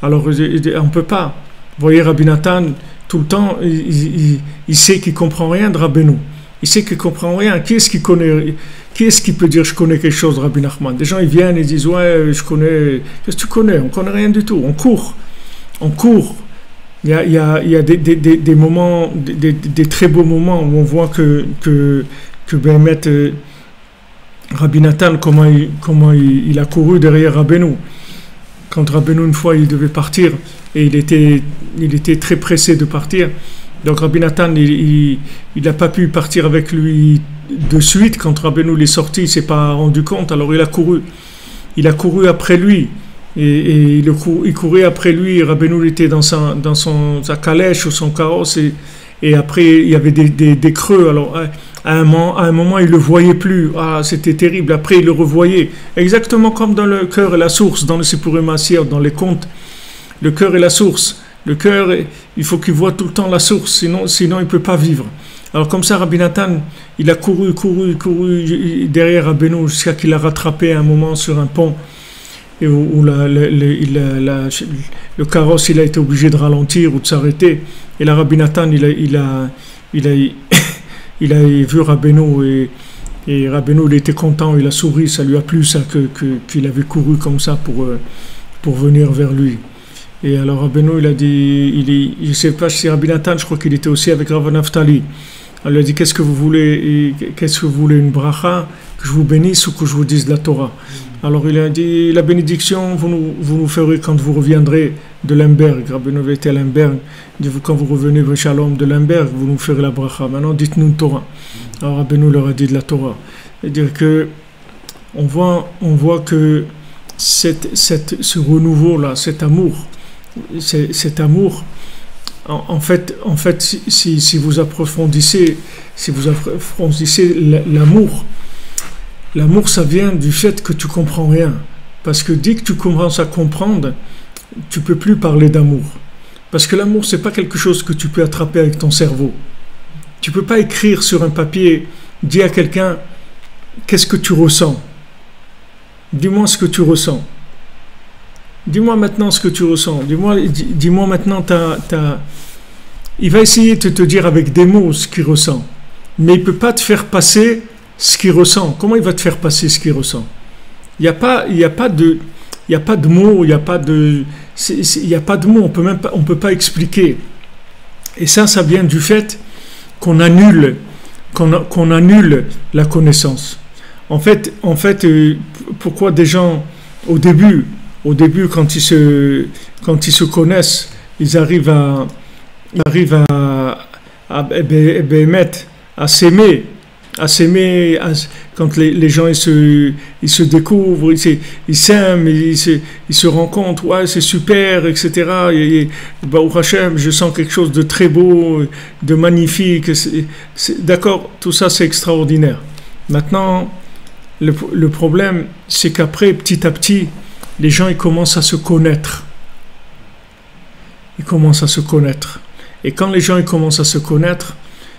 alors on ne peut pas. Vous voyez Rabbi Nathan, tout le temps, il sait qu'il ne comprend rien de Rabbeinu. Il sait qu'il ne comprend rien. Qui est-ce qui Qui est-ce qui peut dire je connais quelque chose de Rabbi Nachman? Des gens ils viennent et disent ouais je connais. Qu'est-ce que tu connais? On connaît rien du tout. On court. Il y a des moments, des très beaux moments où on voit que Béhémet, Rabbi Nathan, comment il a couru derrière Rabbeinu. Quand Rabbeinu une fois il devait partir et il était très pressé de partir, donc Rabbi Nathan il n'a pas pu partir avec lui de suite. Quand Rabbeinu est sorti, il s'est pas rendu compte, alors il a couru après lui et il courait après lui. Rabbeinu était dans sa calèche ou son carrosse et après il y avait des creux. Alors à un moment il le voyait plus. Ah, c'était terrible. Après il le revoyait, exactement comme dans le cœur et la source, dans le Sipurim Asir, dans les contes. Le cœur et la source. Le cœur, il faut qu'il voit tout le temps la source, sinon il peut pas vivre. Alors comme ça, Rabbi Nathan, il a couru derrière Rabbeinu jusqu'à qu'il a rattrapé à un moment sur un pont et où le carrosse il a été obligé de ralentir ou de s'arrêter. Et là, Rabbi Nathan, il a vu Rabbeinu et Rabbeinu il était content, il a souri, ça lui a plu ça qu'il avait couru comme ça pour venir vers lui. Et alors Rabbeinu il a dit, je ne sais pas si Rabbi Nathan, je crois qu'il était aussi avec Rav Naftali. Elle lui a dit qu'est-ce que vous voulez, une bracha, que je vous bénisse ou que je vous dise de la Torah. Alors il a dit la bénédiction vous nous ferez quand vous reviendrez de Lemberg. Rabbeinu était à Lemberg. Il dit quand vous revenez Shalom de Lemberg, vous nous ferez la bracha. Maintenant dites-nous une Torah. Alors Rabbeinu leur a dit de la Torah. C'est-à-dire que on voit que ce renouveau là, cet amour, en fait, si vous approfondissez l'amour, ça vient du fait que tu comprends rien. Parce que dès que tu commences à comprendre, tu peux plus parler d'amour. Parce que l'amour, c'est pas quelque chose que tu peux attraper avec ton cerveau. Tu peux pas écrire sur un papier, dire à quelqu'un, qu'est-ce que tu ressens? Dis-moi ce que tu ressens. Dis-moi maintenant ce que tu ressens. Dis-moi maintenant Il va essayer de te dire avec des mots ce qu'il ressent. Mais il ne peut pas te faire passer ce qu'il ressent. Comment il va te faire passer ce qu'il ressent? Il n'y a pas de mots, il n'y a pas de mots, on peut pas expliquer. Et ça vient du fait qu'on annule la connaissance. En fait, pourquoi des gens, au début, quand ils se connaissent, ils arrivent à s'aimer, quand les gens ils se découvrent, ils s'aiment, ils se rencontrent, ouais, c'est super, etc. Et Baruch Hashem, je sens quelque chose de très beau, de magnifique. D'accord, tout ça c'est extraordinaire. Maintenant, le problème, c'est qu'après, petit à petit, les gens ils commencent à se connaître. Et quand les gens ils commencent à se connaître,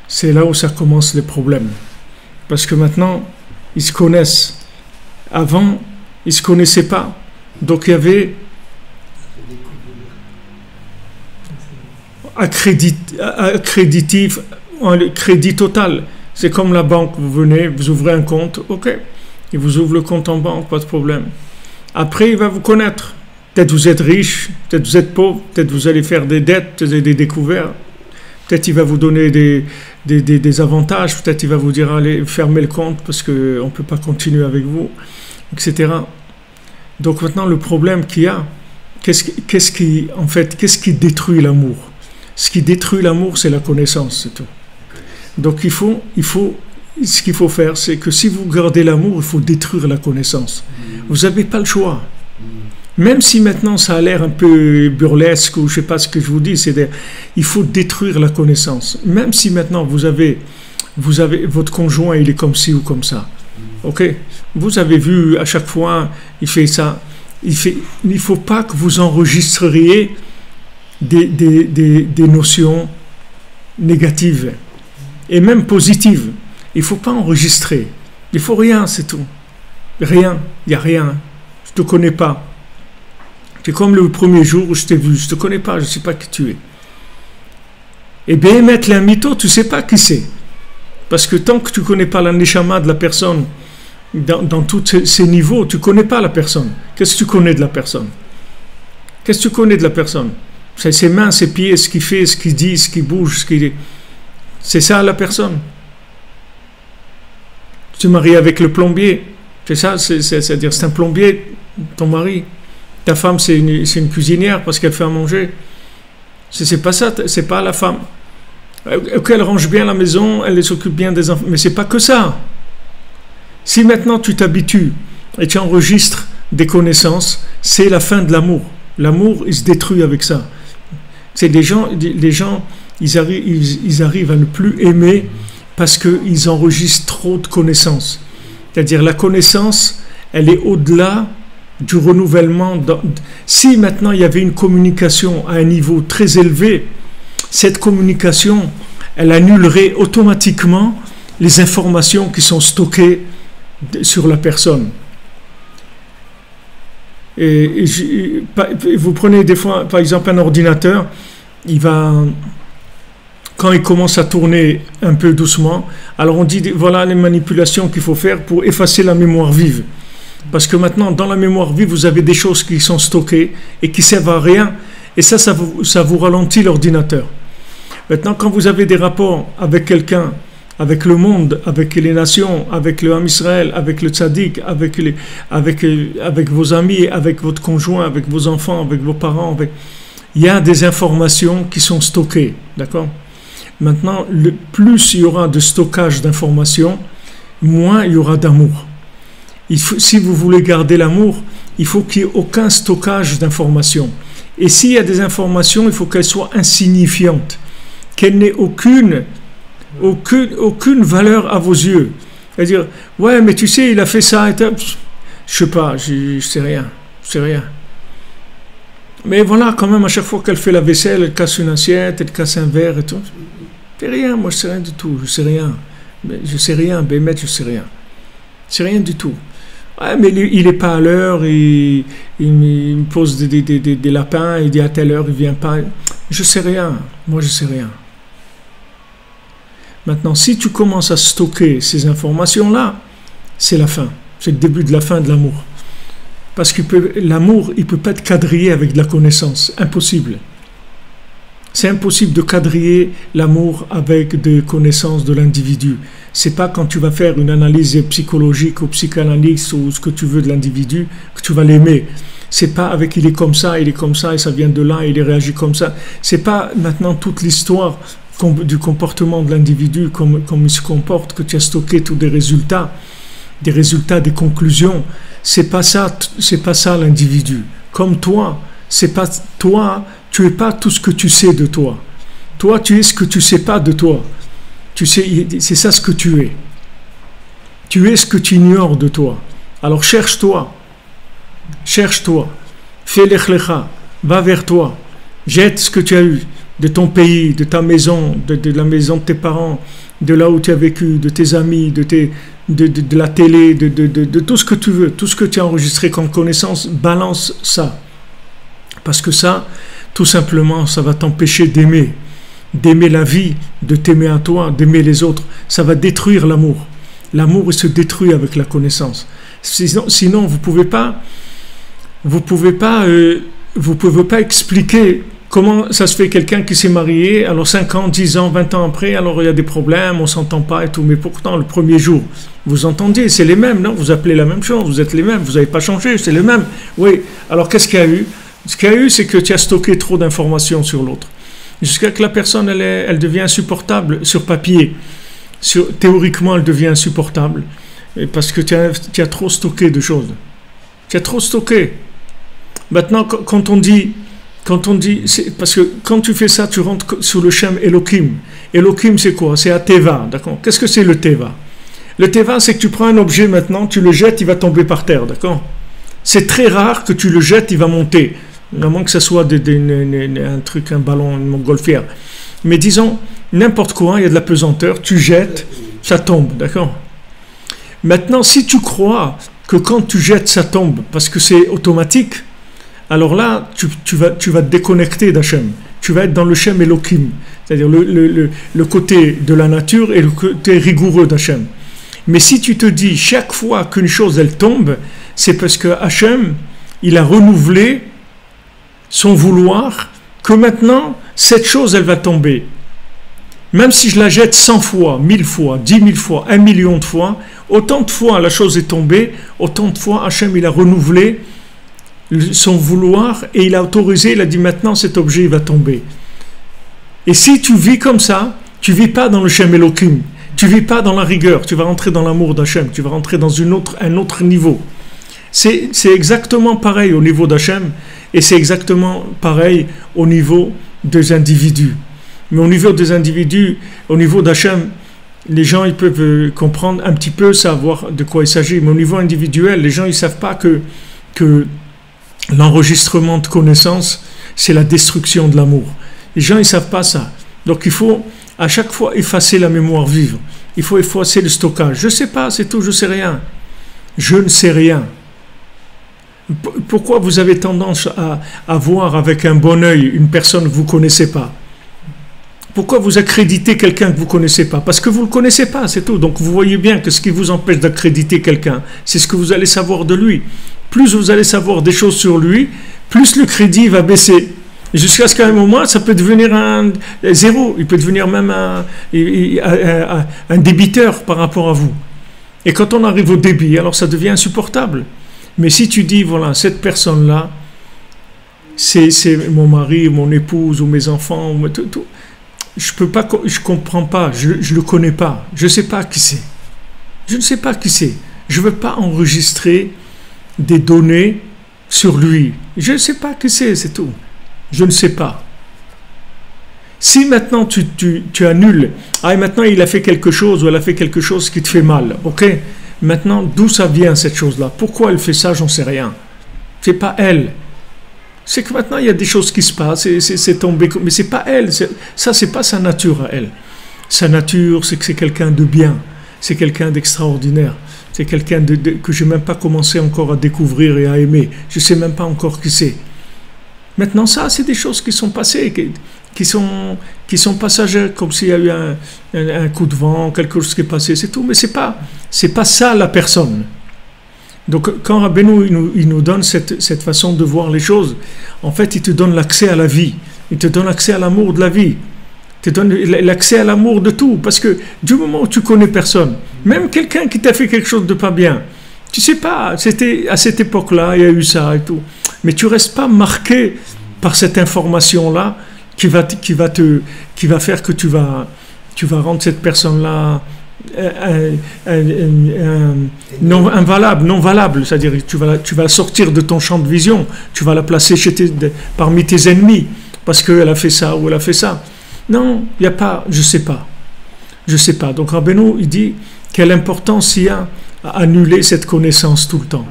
c'est là où ça commence les problèmes. Parce que maintenant, ils se connaissent. Avant, ils ne se connaissaient pas. Donc il y avait un crédit total. C'est comme la banque, vous venez, vous ouvrez un compte, ok. Il vous ouvre le compte en banque, pas de problème. Après, il va vous connaître. Peut-être vous êtes riche, peut-être vous êtes pauvre, peut-être vous allez faire des dettes, peut-être des découvertes. Peut-être il va vous donner des avantages, peut-être il va vous dire allez fermez le compte parce qu'on ne peut pas continuer avec vous, etc. Donc maintenant le problème qu'il y a, qu'est-ce qui détruit l'amour? Ce qui détruit l'amour, c'est la connaissance, c'est tout. Donc ce qu'il faut faire, c'est que si vous gardez l'amour, il faut détruire la connaissance. Vous n'avez pas le choix. Même si maintenant ça a l'air un peu burlesque ou je ne sais pas ce que je vous dis, il faut détruire la connaissance. Même si maintenant vous avez votre conjoint, il est comme ci ou comme ça. Ok? Vous avez vu à chaque fois, il fait ça. Il ne faut pas que vous enregistriez des notions négatives et même positives. Il ne faut pas enregistrer. Il ne faut rien, c'est tout. Rien, il n'y a rien. Je ne te connais pas. C'est comme le premier jour où je t'ai vu, je ne te connais pas, je ne sais pas qui tu es. Et bien, mettre un mytho, tu ne sais pas qui c'est. Parce que tant que tu ne connais pas la neshama de la personne, dans tous ces niveaux, tu ne connais pas la personne. Qu'est-ce que tu connais de la personne? Qu'est-ce que tu connais de la personne? C'est ses mains, ses pieds, ce qu'il fait, ce qu'il dit, ce qu'il bouge, c'est ça la personne. Tu te maries avec le plombier, c'est ça, c'est-à-dire c'est un plombier, ton mari. Ta femme, c'est une cuisinière parce qu'elle fait à manger. C'est pas ça, c'est pas la femme. Elle range bien la maison, elle s'occupe bien des enfants, mais c'est pas que ça. Si maintenant tu t'habitues et tu enregistres des connaissances, c'est la fin de l'amour. L'amour, il se détruit avec ça. C'est les gens, ils arrivent à ne plus aimer parce qu'ils enregistrent trop de connaissances. C'est-à-dire la connaissance, elle est au-delà du renouvellement. Si maintenant il y avait une communication à un niveau très élevé, cette communication, elle annulerait automatiquement les informations qui sont stockées sur la personne. Et vous prenez des fois, par exemple, un ordinateur, quand il commence à tourner un peu doucement, alors on dit, voilà les manipulations qu'il faut faire pour effacer la mémoire vive. Parce que maintenant, dans la mémoire vive, vous avez des choses qui sont stockées et qui ne servent à rien, et ça vous ralentit l'ordinateur. Maintenant, quand vous avez des rapports avec quelqu'un, avec le monde, avec les nations, avec le Ham Israël, avec le Tzaddik, avec vos amis, avec votre conjoint, avec vos enfants, avec vos parents, il y a des informations qui sont stockées, d'accord? Maintenant, plus il y aura de stockage d'informations, moins il y aura d'amour. Si vous voulez garder l'amour, il faut qu'il n'y ait aucun stockage d'informations. Et s'il y a des informations, il faut qu'elles soient insignifiantes, qu'elles n'aient aucune valeur à vos yeux. C'est-à-dire, ouais, mais tu sais, il a fait ça, je sais pas, je sais rien. Mais voilà, quand même, à chaque fois qu'elle fait la vaisselle, elle casse une assiette, elle casse un verre et tout. Je sais rien, moi je sais rien du tout, je sais rien, Bémet, je sais rien. Je sais rien du tout. Ouais, mais il n'est pas à l'heure, il me pose des lapins, il dit à telle heure, il ne vient pas. Je sais rien, moi je sais rien. Maintenant, si tu commences à stocker ces informations-là, c'est la fin. C'est le début de la fin de l'amour. Parce que l'amour, il ne peut pas être quadrillé avec de la connaissance. Impossible. C'est impossible de quadriller l'amour avec des connaissances de l'individu. C'est pas quand tu vas faire une analyse psychologique ou psychanalyse ou ce que tu veux de l'individu que tu vas l'aimer. C'est pas avec il est comme ça et ça vient de là, il réagit comme ça. C'est pas maintenant toute l'histoire du comportement de l'individu, comme il se comporte, que tu as stocké tous des résultats, des conclusions. C'est pas ça l'individu. Comme toi, c'est pas toi, tu es pas tout ce que tu sais de toi. Toi, tu es ce que tu sais pas de toi. Tu sais, c'est ça ce que tu es. Tu es ce que tu ignores de toi. Alors cherche-toi. Fais l'echlecha. Va vers toi. Jette ce que tu as eu de ton pays, de ta maison, de la maison de tes parents, de là où tu as vécu, de tes amis, de la télé, de tout ce que tu veux, tout ce que tu as enregistré comme connaissance, balance ça. Parce que ça, tout simplement, ça va t'empêcher d'aimer la vie, de t'aimer à toi, d'aimer les autres. Ça va détruire l'amour. L'amour, il se détruit avec la connaissance. Sinon vous pouvez pas expliquer comment ça se fait quelqu'un qui s'est marié, alors 5 ans, 10 ans, 20 ans après, alors il y a des problèmes, on ne s'entend pas et tout, mais pourtant le premier jour, vous entendiez, c'est les mêmes, non? Vous appelez la même chose, vous êtes les mêmes, vous n'avez pas changé, c'est les mêmes. Oui, alors qu'est-ce qu'il y a eu? Ce qu'il y a eu, c'est que tu as stocké trop d'informations sur l'autre. Jusqu'à que la personne, elle devient insupportable sur papier. Théoriquement, elle devient insupportable, parce que tu as trop stocké de choses. Tu as trop stocké. Maintenant, quand on dit, parce que quand tu fais ça, tu rentres sur le Shem Elohim. Elohim, c'est quoi? C'est à Teva, d'accord? Qu'est-ce que c'est le Teva? Le Teva, c'est que tu prends un objet maintenant, tu le jettes, il va tomber par terre, d'accord? C'est très rare que tu le jettes, il va monter. À moins que ce soit un truc, un ballon, une montgolfière. Mais disons, n'importe quoi, il y a de la pesanteur, tu jettes, ça tombe, d'accord? Maintenant, si tu crois que quand tu jettes, ça tombe, parce que c'est automatique, alors là, tu vas te déconnecter d'Hachem. Tu vas être dans le Shem Elohim, c'est-à-dire le côté de la nature et le côté rigoureux d'Hachem. Mais si tu te dis chaque fois qu'une chose elle tombe, c'est parce que Hachem, il a renouvelé son vouloir, que maintenant, cette chose, elle va tomber. Même si je la jette 100 fois, 1000 fois, 10 000 fois, 1 million de fois, autant de fois la chose est tombée, autant de fois Hachem, il a renouvelé son vouloir et il a autorisé, il a dit maintenant cet objet il va tomber. Et si tu vis comme ça, tu vis pas dans le Shem Elohim, tu vis pas dans la rigueur, tu vas rentrer dans l'amour d'Hachem, tu vas rentrer dans un autre niveau. C'est exactement pareil au niveau d'Hachem et c'est exactement pareil au niveau des individus. Mais au niveau des individus, au niveau d'Hachem, les gens ils peuvent comprendre un petit peu, savoir de quoi il s'agit. Mais au niveau individuel, les gens ils savent pas que l'enregistrement de connaissances, c'est la destruction de l'amour. Les gens ils savent pas ça. Donc il faut à chaque fois effacer la mémoire vive. Il faut effacer le stockage. Je sais pas, c'est tout, je sais rien. Je ne sais rien. Pourquoi vous avez tendance à voir avec un bon œil une personne que vous ne connaissez pas? Pourquoi vous accréditez quelqu'un que vous ne connaissez pas? Parce que vous ne le connaissez pas, c'est tout. Donc vous voyez bien que ce qui vous empêche d'accréditer quelqu'un, c'est ce que vous allez savoir de lui. Plus vous allez savoir des choses sur lui, plus le crédit va baisser. Jusqu'à ce qu'à un moment, ça peut devenir un zéro. Il peut devenir même un débiteur par rapport à vous. Et quand on arrive au débit, alors ça devient insupportable. Mais si tu dis, voilà, cette personne-là, c'est mon mari, mon épouse, ou mes enfants, ou tout, je comprends pas, je le connais pas, je sais pas qui c'est. Je ne sais pas qui c'est. Je veux pas enregistrer des données sur lui. Je ne sais pas qui c'est tout. Je ne sais pas. Si maintenant tu annules, ah, et maintenant il a fait quelque chose ou elle a fait quelque chose qui te fait mal, ok? Maintenant, d'où ça vient cette chose-là? Pourquoi elle fait ça? J'en sais rien. C'est pas elle. C'est que maintenant il y a des choses qui se passent, c'est tombé, mais c'est pas elle. Ça, c'est pas sa nature à elle. Sa nature, c'est que c'est quelqu'un de bien, c'est quelqu'un d'extraordinaire, c'est quelqu'un que j'ai même pas commencé encore à découvrir et à aimer. Je sais même pas encore qui c'est. Maintenant, ça, c'est des choses qui sont passées, qui sont passagères, comme s'il y a eu un coup de vent, quelque chose qui est passé, c'est tout. Mais c'est pas ça la personne. Donc, quand Rabbeinu il nous donne cette façon de voir les choses, en fait, il te donne l'accès à la vie, il te donne l'accès à l'amour de la vie, il te donne l'accès à l'amour de tout, parce que du moment où tu connais personne, même quelqu'un qui t'a fait quelque chose de pas bien, tu sais pas, c'était à cette époque-là, il y a eu ça et tout. Mais tu restes pas marqué par cette information-là qui va faire que tu vas rendre cette personne-là non valable. C'est-à-dire tu vas la sortir de ton champ de vision, tu vas la placer parmi tes ennemis parce qu'elle a fait ça ou elle a fait ça. Non, il n'y a pas, je sais pas. Donc Rabbeinu, il dit quelle importance il y a à annuler cette connaissance tout le temps.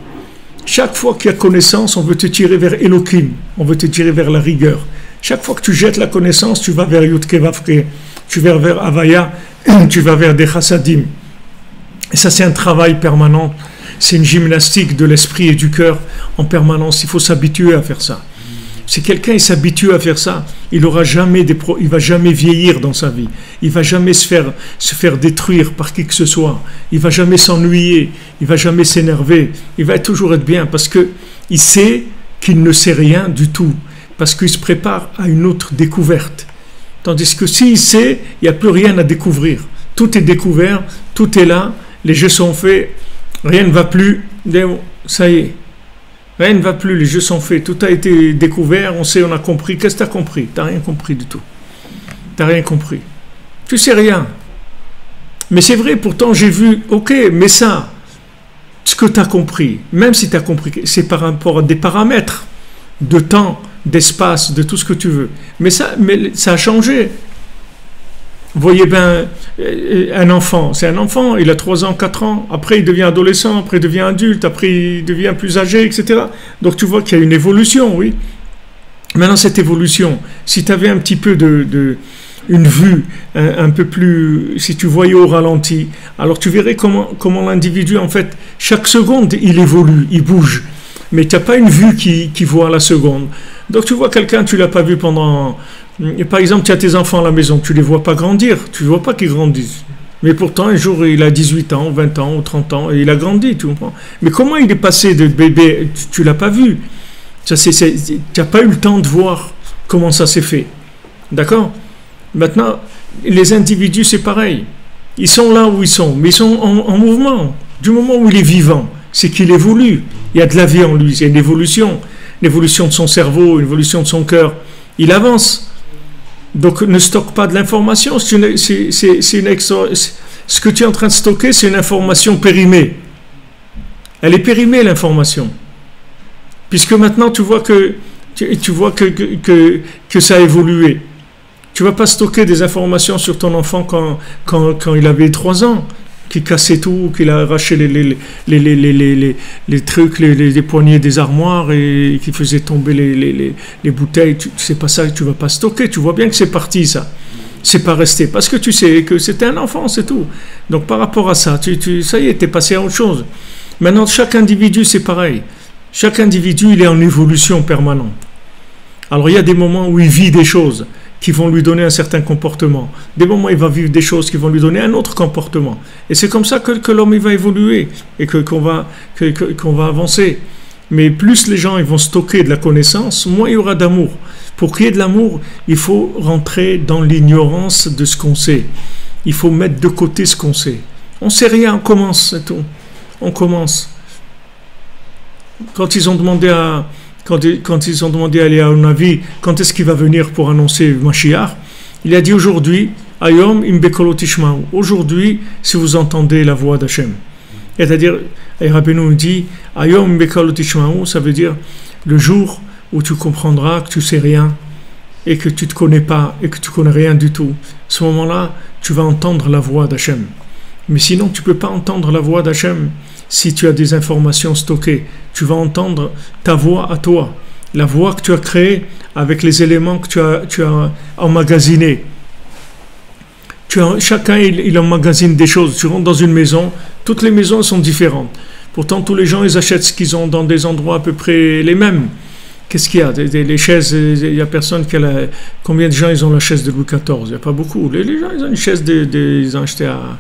Chaque fois qu'il y a connaissance, on veut te tirer vers Elohim, on veut te tirer vers la rigueur. Chaque fois que tu jettes la connaissance, tu vas vers Yudke Vavke, tu vas vers Havaya, tu vas vers des chassadim. Et ça, c'est un travail permanent, c'est une gymnastique de l'esprit et du cœur en permanence. Il faut s'habituer à faire ça. Si quelqu'un s'habitue à faire ça, il va jamais vieillir dans sa vie. Il va jamais se faire détruire par qui que ce soit. Il va jamais s'ennuyer. Il va jamais s'énerver. Il va toujours être bien parce que il sait qu'il ne sait rien du tout. Parce qu'il se prépare à une autre découverte. Tandis que s'il sait, il n'y a plus rien à découvrir. Tout est découvert, tout est là, les jeux sont faits, rien ne va plus. Ça y est. Rien ne va plus, les jeux sont faits, tout a été découvert, on sait, on a compris. Qu'est-ce que tu as compris? Tu n'as rien compris du tout. Tu n'as rien compris. Tu sais rien. Mais c'est vrai, pourtant j'ai vu, ok, mais ça, ce que tu as compris, même si tu as compris, c'est par rapport à des paramètres de temps, d'espace, de tout ce que tu veux. Mais ça a changé. Vous voyez bien, un enfant, c'est un enfant, il a 3 ans, 4 ans, après il devient adolescent, après il devient adulte, après il devient plus âgé, etc. Donc tu vois qu'il y a une évolution, oui. Maintenant cette évolution, si tu avais un petit peu une vue un peu plus, si tu voyais au ralenti, alors tu verrais comment l'individu, en fait, chaque seconde, il évolue, il bouge. Mais tu n'as pas une vue qui voit la seconde. Donc tu vois quelqu'un, tu ne l'as pas vu pendant... Par exemple, tu as tes enfants à la maison, tu ne les vois pas grandir, tu ne vois pas qu'ils grandissent. Mais pourtant, un jour, il a 18 ans, 20 ans, ou 30 ans, et il a grandi, tu comprends? Mais comment il est passé de bébé? Tu l'as pas vu. Tu n'as pas eu le temps de voir comment ça s'est fait. D'accord? Maintenant, les individus, c'est pareil. Ils sont là où ils sont, mais ils sont en mouvement. Du moment où il est vivant, c'est qu'il évolue. Il y a de la vie en lui, il y a une évolution de son cerveau, une évolution de son cœur. Il avance. Donc ne stocke pas de l'information. Ce que tu es en train de stocker, c'est une information périmée. Elle est périmée, l'information. Puisque maintenant tu vois que ça a évolué. Tu ne vas pas stocker des informations sur ton enfant quand il avait 3 ans, qui cassait tout, qu'il a arraché les trucs, les poignées des armoires et qui faisait tomber les bouteilles. C'est pas ça que tu ne vas pas stocker. Tu vois bien que c'est parti, ça. C'est pas resté. Parce que tu sais que c'était un enfant, c'est tout. Donc par rapport à ça, ça y est, tu es passé à autre chose. Maintenant, chaque individu, c'est pareil. Chaque individu, il est en évolution permanente. Alors il y a des moments où il vit des choses qui vont lui donner un certain comportement. Des moments où il va vivre des choses qui vont lui donner un autre comportement. Et c'est comme ça que l'homme il va évoluer et qu'on va avancer. Mais plus les gens ils vont stocker de la connaissance, moins il y aura d'amour. Pour qu'il y ait de l'amour, il faut rentrer dans l'ignorance de ce qu'on sait. Il faut mettre de côté ce qu'on sait. On ne sait rien, on commence, c'est tout. On commence. Quand ils ont demandé à Eliyahu Navi quand est-ce qu'il va venir pour annoncer Mashiach, il a dit aujourd'hui, Ayom im bekolo tishma'u. Aujourd'hui, si vous entendez la voix d'Hachem. C'est-à-dire, Rabbeinu dit, Ayom im bekolo tishma'u, ça veut dire le jour où tu comprendras que tu sais rien et que tu ne te connais pas et que tu ne connais rien du tout. À ce moment-là, tu vas entendre la voix d'Hachem. Mais sinon, tu ne peux pas entendre la voix d'Hachem si tu as des informations stockées. Tu vas entendre ta voix à toi, la voix que tu as créée avec les éléments que tu as emmagasinés. Chacun, il emmagasine des choses. Tu rentres dans une maison, toutes les maisons sont différentes. Pourtant, tous les gens, ils achètent ce qu'ils ont dans des endroits à peu près les mêmes. Qu'est-ce qu'il y a? Les chaises, il n'y a personne qui a la... Combien de gens, ils ont la chaise de Louis XIV? Il n'y a pas beaucoup. Les gens, ils ont une chaise, ils ont acheté à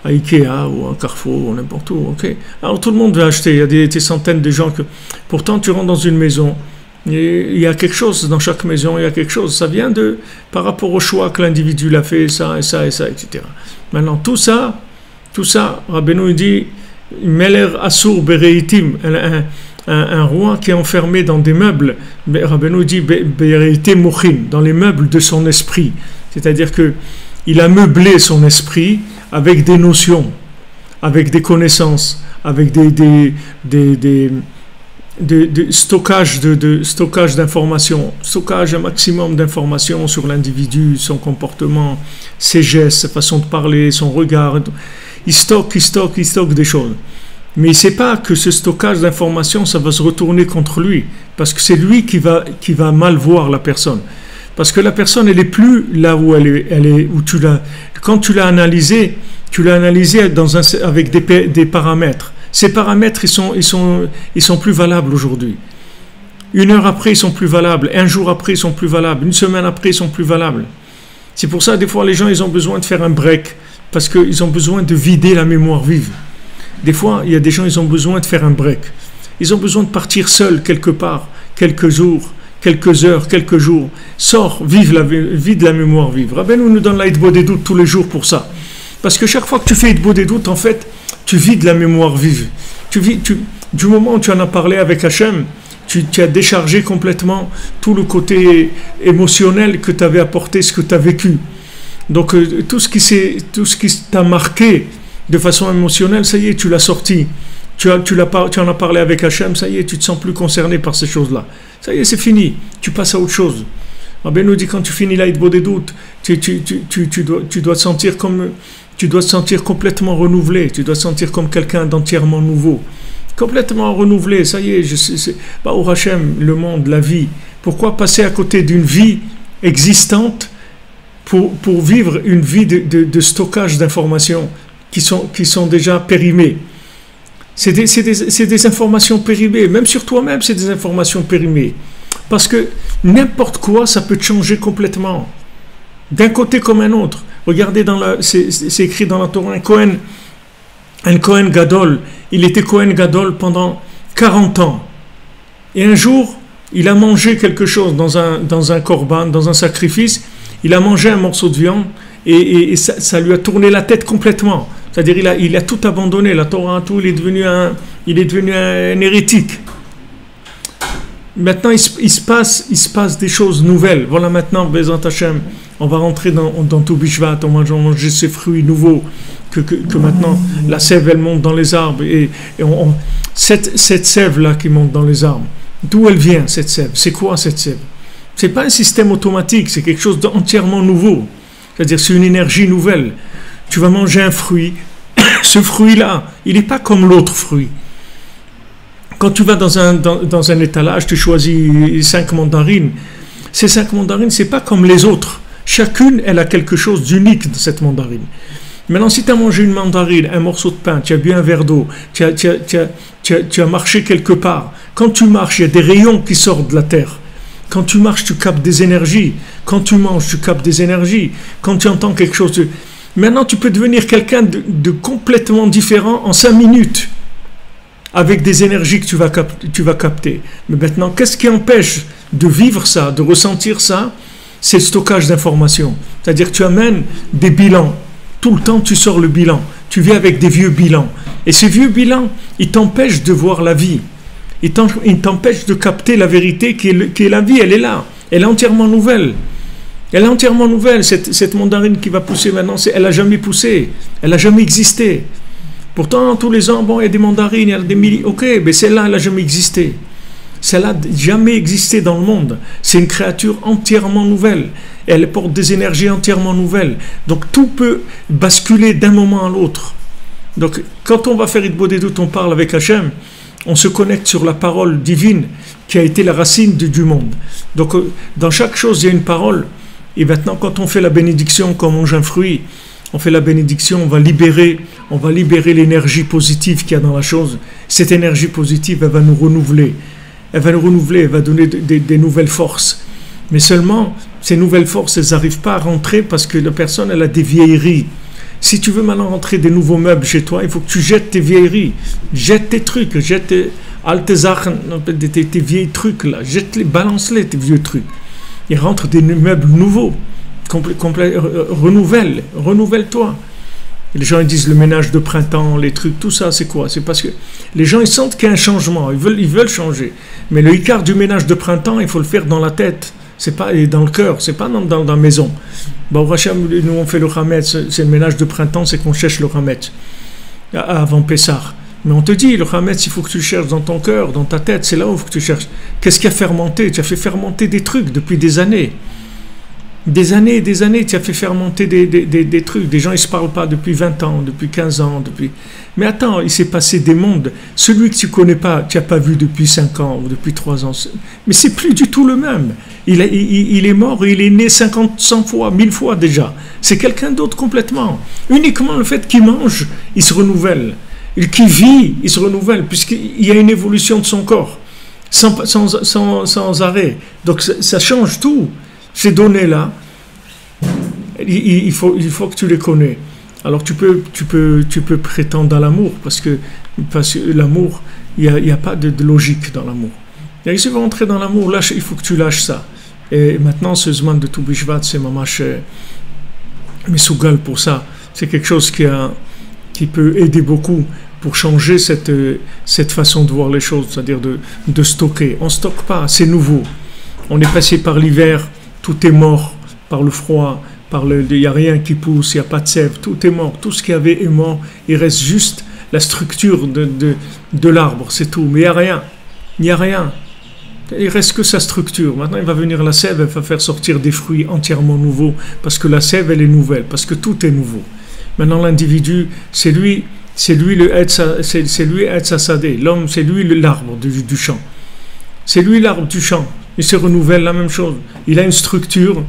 Ikea ou à Carrefour ou n'importe où, ok. Alors tout le monde va acheter, il y a des centaines de gens que... Pourtant tu rentres dans une maison, il y a quelque chose, dans chaque maison il y a quelque chose, ça vient par rapport au choix que l'individu l'a fait, ça et ça et ça, etc. Maintenant tout ça, Rabbeinu dit, Meler Asur Bereitim, un roi qui est enfermé dans des meubles, Rabbeinu dit Bereitim Mochin, dans les meubles de son esprit, c'est-à-dire que il a meublé son esprit avec des notions, avec des connaissances, avec des stockage d'informations, stockage un maximum d'informations sur l'individu, son comportement, ses gestes, sa façon de parler, son regard. Il stocke des choses. Mais il ne sait pas que ce stockage d'informations, ça va se retourner contre lui, parce que c'est lui qui va mal voir la personne. Parce que la personne, elle n'est plus là où elle est où quand tu l'as analysé avec des paramètres. Ces paramètres, ils sont plus valables aujourd'hui. 1 heure après, ils sont plus valables. 1 jour après, ils sont plus valables. 1 semaine après, ils sont plus valables. C'est pour ça, des fois, les gens, ils ont besoin de faire un break, parce qu'ils ont besoin de vider la mémoire vive. Des fois, il y a des gens, ils ont besoin de faire un break. Ils ont besoin de partir seuls quelque part, quelques jours, quelques heures, quelques jours. Sors, vide la mémoire vive. Rabbeinu nous donne la hitbo des doutes tous les jours pour ça. Parce que chaque fois que tu fais hitbo des doutes, en fait, tu vides la mémoire vive. Du moment où tu en as parlé avec Hachem, tu as déchargé complètement tout le côté émotionnel que tu avais apporté, ce que tu as vécu. Donc tout ce qui t'a marqué de façon émotionnelle, ça y est, tu l'as sorti. Tu en as parlé avec Hachem, ça y est, tu te sens plus concerné par ces choses-là. Ça y est, c'est fini. Tu passes à autre chose. Rabbi nous dit quand tu finis la hitbo des doutes, tu dois te sentir comme... Tu dois te sentir complètement renouvelé. Tu dois te sentir comme quelqu'un d'entièrement nouveau. Complètement renouvelé. Ça y est, au Hachem, le monde, la vie. Pourquoi passer à côté d'une vie existante pour vivre une vie de stockage d'informations qui sont déjà périmées? C'est des informations périmées. Même sur toi-même, c'est des informations périmées. Parce que n'importe quoi, ça peut te changer complètement. D'un côté comme un autre. Regardez, c'est écrit dans la Torah, un Kohen Gadol, il était Kohen Gadol pendant 40 ans. Et un jour, il a mangé quelque chose dans un korban, dans un sacrifice, il a mangé un morceau de viande, et ça lui a tourné la tête complètement. C'est-à-dire il a tout abandonné, la Torah, tout, il est devenu un hérétique. Maintenant, il se passe des choses nouvelles. Voilà, maintenant, Bezat Hashem, on va rentrer dans tout Bishvat, on va manger ces fruits nouveaux, que maintenant, la sève, elle monte dans les arbres. Et cette sève-là qui monte dans les arbres, d'où elle vient, cette sève? C'est quoi, cette sève? C'est pas un système automatique, c'est quelque chose d'entièrement nouveau. C'est-à-dire, c'est une énergie nouvelle. Tu vas manger un fruit, ce fruit-là, il n'est pas comme l'autre fruit. Quand tu vas dans un étalage, tu choisis 5 mandarines. Ces 5 mandarines, c'est pas comme les autres. Chacune, elle a quelque chose d'unique dans cette mandarine. Maintenant, si tu as mangé une mandarine, un morceau de pain, tu as bu un verre d'eau, tu as marché quelque part. Quand tu marches, il y a des rayons qui sortent de la terre. Quand tu marches, tu captes des énergies. Quand tu manges, tu captes des énergies. Quand tu entends quelque chose... Maintenant, tu peux devenir quelqu'un de complètement différent en 5 minutes. Avec des énergies que tu vas capter. Mais maintenant, qu'est-ce qui empêche de vivre ça, de ressentir ça? C'est le stockage d'informations. C'est-à-dire que tu amènes des bilans. Tout le temps, tu sors le bilan. Tu viens avec des vieux bilans. Et ces vieux bilans, ils t'empêchent de voir la vie. Ils t'empêchent de capter la vérité qui est la vie. Elle est là. Elle est entièrement nouvelle. Elle est entièrement nouvelle. Cette mandarine qui va pousser maintenant, elle n'a jamais poussé. Elle n'a jamais existé. Pourtant, tous les ans, bon, il y a des mandarines, il y a des milliers. Ok, mais celle-là, elle n'a jamais existé. Celle-là n'a jamais existé dans le monde. C'est une créature entièrement nouvelle. Elle porte des énergies entièrement nouvelles. Donc, tout peut basculer d'un moment à l'autre. Donc, quand on va faire Hitbod Edut, on parle avec Hachem, on se connecte sur la parole divine qui a été la racine du monde. Donc, dans chaque chose, il y a une parole. Et maintenant, quand on fait la bénédiction, quand on mange un fruit, on fait la bénédiction, on va libérer l'énergie positive qu'il y a dans la chose. Cette énergie positive, elle va nous renouveler. Elle va donner des nouvelles forces. Mais seulement, ces nouvelles forces, elles n'arrivent pas à rentrer parce que la personne, elle a des vieilleries. Si tu veux maintenant rentrer des nouveaux meubles chez toi, il faut que tu jettes tes vieilleries. Jette tes trucs, jette tes vieilles trucs là. Jette-les, balance-les, tes vieux trucs. Il rentre des meubles nouveaux. Renouvelle-toi. Les gens ils disent le ménage de printemps, les trucs, tout ça, c'est quoi? C'est parce que les gens ils sentent qu'il y a un changement, ils veulent changer. Mais le hikar du ménage de printemps, il faut le faire dans la tête, c'est pas dans le cœur, c'est pas dans la maison. Bon, nous on fait le Hametz, c'est le ménage de printemps, c'est qu'on cherche le Hametz avant Pessah. Mais on te dit, le Hametz, il faut que tu le cherches dans ton cœur, dans ta tête, c'est là où il faut que tu cherches. Qu'est-ce qui a fermenté? Tu as fait fermenter des trucs depuis des années. Des années, tu as fait fermenter des trucs. Des gens, ils ne se parlent pas depuis 20 ans, depuis 15 ans. Mais attends, il s'est passé des mondes. Celui que tu ne connais pas, tu n'as pas vu depuis 5 ans ou depuis 3 ans. Mais c'est plus du tout le même. Il est mort, il est né 50, 100 fois, 1000 fois déjà. C'est quelqu'un d'autre complètement. Uniquement le fait qu'il mange, il se renouvelle. Qu'il vit, il se renouvelle, puisqu'il y a une évolution de son corps, sans arrêt. Donc ça change tout. Ces données-là, il faut que tu les connais. Alors tu peux prétendre à l'amour, parce que l'amour, il n'y a pas de logique dans l'amour. Et si tu veux entrer dans l'amour, il faut que tu lâches ça. Et maintenant, ce Zman de tout Bishvat, c'est mamash Mesougal pour ça. C'est quelque chose qui peut aider beaucoup pour changer cette façon de voir les choses, c'est-à-dire de stocker. On ne stocke pas, c'est nouveau. On est passé par l'hiver, tout est mort, par le froid, il n'y a rien qui pousse, il n'y a pas de sève, tout est mort, tout ce qu'il y avait est mort, il reste juste la structure de l'arbre, c'est tout, mais il n'y a rien. Il reste que sa structure. Maintenant, il va venir la sève, elle va faire sortir des fruits entièrement nouveaux, parce que la sève, elle est nouvelle, parce que tout est nouveau. Maintenant, l'individu, c'est lui le Etz Hasadeh. L'homme, c'est lui l'arbre du champ. C'est lui l'arbre du champ. Il se renouvelle la même chose. Il a une structure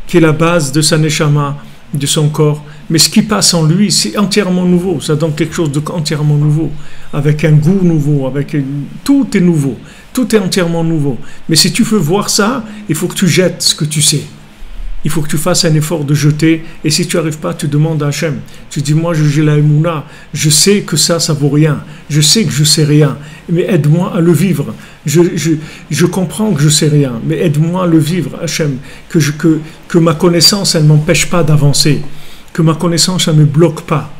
qui est la base de sa neshama, de son corps. Mais ce qui passe en lui, c'est entièrement nouveau. Ça donne quelque chose d'entièrement nouveau. Avec un goût nouveau. Tout est nouveau. Tout est entièrement nouveau. Mais si tu veux voir ça, il faut que tu jettes ce que tu sais. il faut que tu fasses un effort de jeter, et si tu n'arrives pas, tu demandes à Hachem. Tu dis, moi j'ai la émouna, je sais que ça vaut rien, je sais que je sais rien, mais aide-moi à le vivre. Je comprends que je sais rien, mais aide-moi à le vivre, Hachem, que ma connaissance, elle ne m'empêche pas d'avancer, que ma connaissance, elle ne me bloque pas.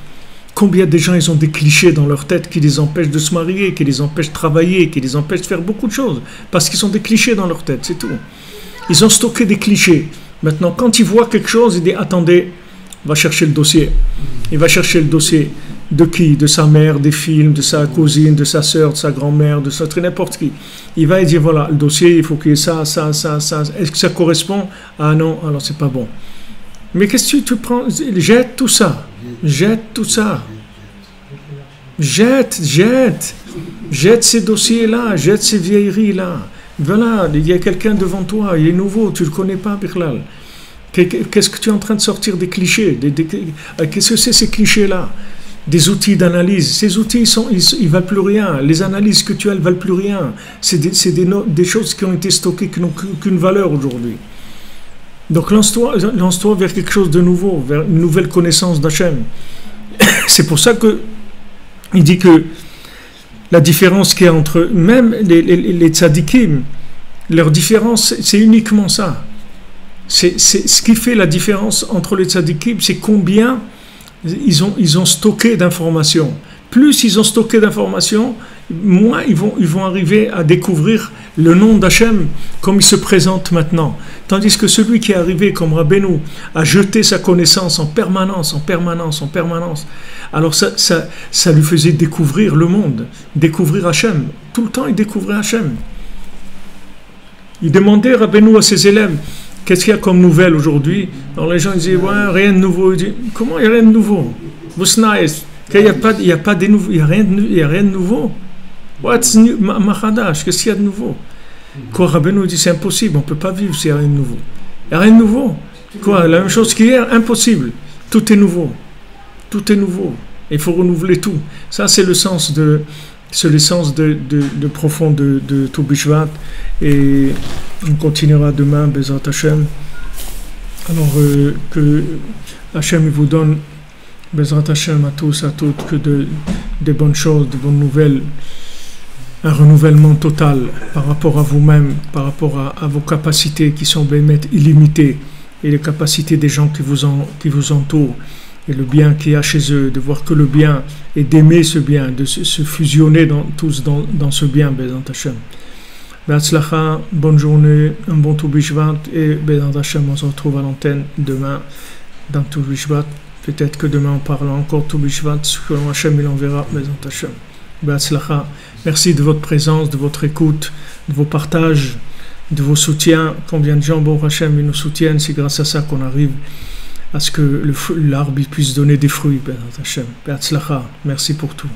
Combien de gens, ils ont des clichés dans leur tête qui les empêchent de se marier, qui les empêchent de travailler, qui les empêchent de faire beaucoup de choses, parce qu'ils ont des clichés dans leur tête, c'est tout. Ils ont stocké des clichés. Maintenant, quand ils voient quelque chose, ils disent, attendez, va chercher le dossier. Il va chercher le dossier de qui? De sa mère, des films, de sa cousine, de sa soeur, de sa grand-mère, de n'importe qui. Il va et dire, voilà, le dossier, il faut qu'il y ait ça. Est-ce que ça correspond? Ah non, alors c'est pas bon. Mais qu'est-ce que tu prends? Jette tout ça. Jette tout ça. Jette ces dossiers-là, jette ces vieilleries-là. Voilà, il y a quelqu'un devant toi, il est nouveau, tu ne le connais pas, Birlal. Qu'est-ce que tu es en train de sortir des clichés? Qu'est-ce que c'est ces clichés-là? Des outils d'analyse. Ces outils, ils ne valent plus rien. Les analyses que tu as, elles ne valent plus rien. C'est des choses qui ont été stockées, qui n'ont qu'une valeur aujourd'hui. Donc lance-toi vers quelque chose de nouveau, vers une nouvelle connaissance d'Hachem. C'est pour ça que il dit que la différence qu'il y a entre même les tzadikim, leur différence, c'est uniquement ça. C'est ce qui fait la différence entre les tzadikim, c'est combien ils ont stocké d'informations. Plus ils ont stocké d'informations, moins ils vont arriver à découvrir le nom d'Hachem comme il se présente maintenant. Tandis que celui qui est arrivé comme Rabbeinu a jeté sa connaissance en permanence, alors ça lui faisait découvrir le monde, découvrir Hachem. Tout le temps il découvrait Hachem. Il demandait Rabbeinu à ses élèves, qu'est-ce qu'il y a comme nouvelle aujourd'hui? Alors les gens disaient, ouais, rien de nouveau. Il dit, comment il n'y a rien de nouveau? Il n'y a rien de nouveau. What's new? Mahadash, qu'est-ce qu'il y a de nouveau? Quoi, Rabbeinu dit, c'est impossible, on ne peut pas vivre s'il n'y a rien de nouveau. Il n'y a rien de nouveau. Quoi, la même chose qu'hier, impossible. Tout est nouveau. Tout est nouveau. Il faut renouveler tout. Ça, c'est le sens de profond de Tou Bishvat. Et on continuera demain, Bezrat Hashem. Alors, que Hashem vous donne, Bezrat Hashem, à tous, à toutes, que des bonnes choses, de bonnes nouvelles, un renouvellement total par rapport à vous-même, par rapport à vos capacités qui sont illimitées, et les capacités des gens qui vous entourent, et le bien qu'il y a chez eux, de voir que le bien, et d'aimer ce bien, de se fusionner tous dans ce bien, Bezrat Hashem. Be'atzlacha, bonne journée, un bon Tou Bishvat, et Bezrat Hashem, on se retrouve à l'antenne demain dans Tou Bishvat. Peut-être que demain on parlera encore Tou Bishvat, ce que Hashem il enverra, Bezrat Hashem. Be'atzlacha. Merci de votre présence, de votre écoute, de vos partages, de vos soutiens. Combien de gens, bon Hashem, ils nous soutiennent. C'est grâce à ça qu'on arrive à ce que l'arbre puisse donner des fruits. Be'atzlacha. Merci pour tout.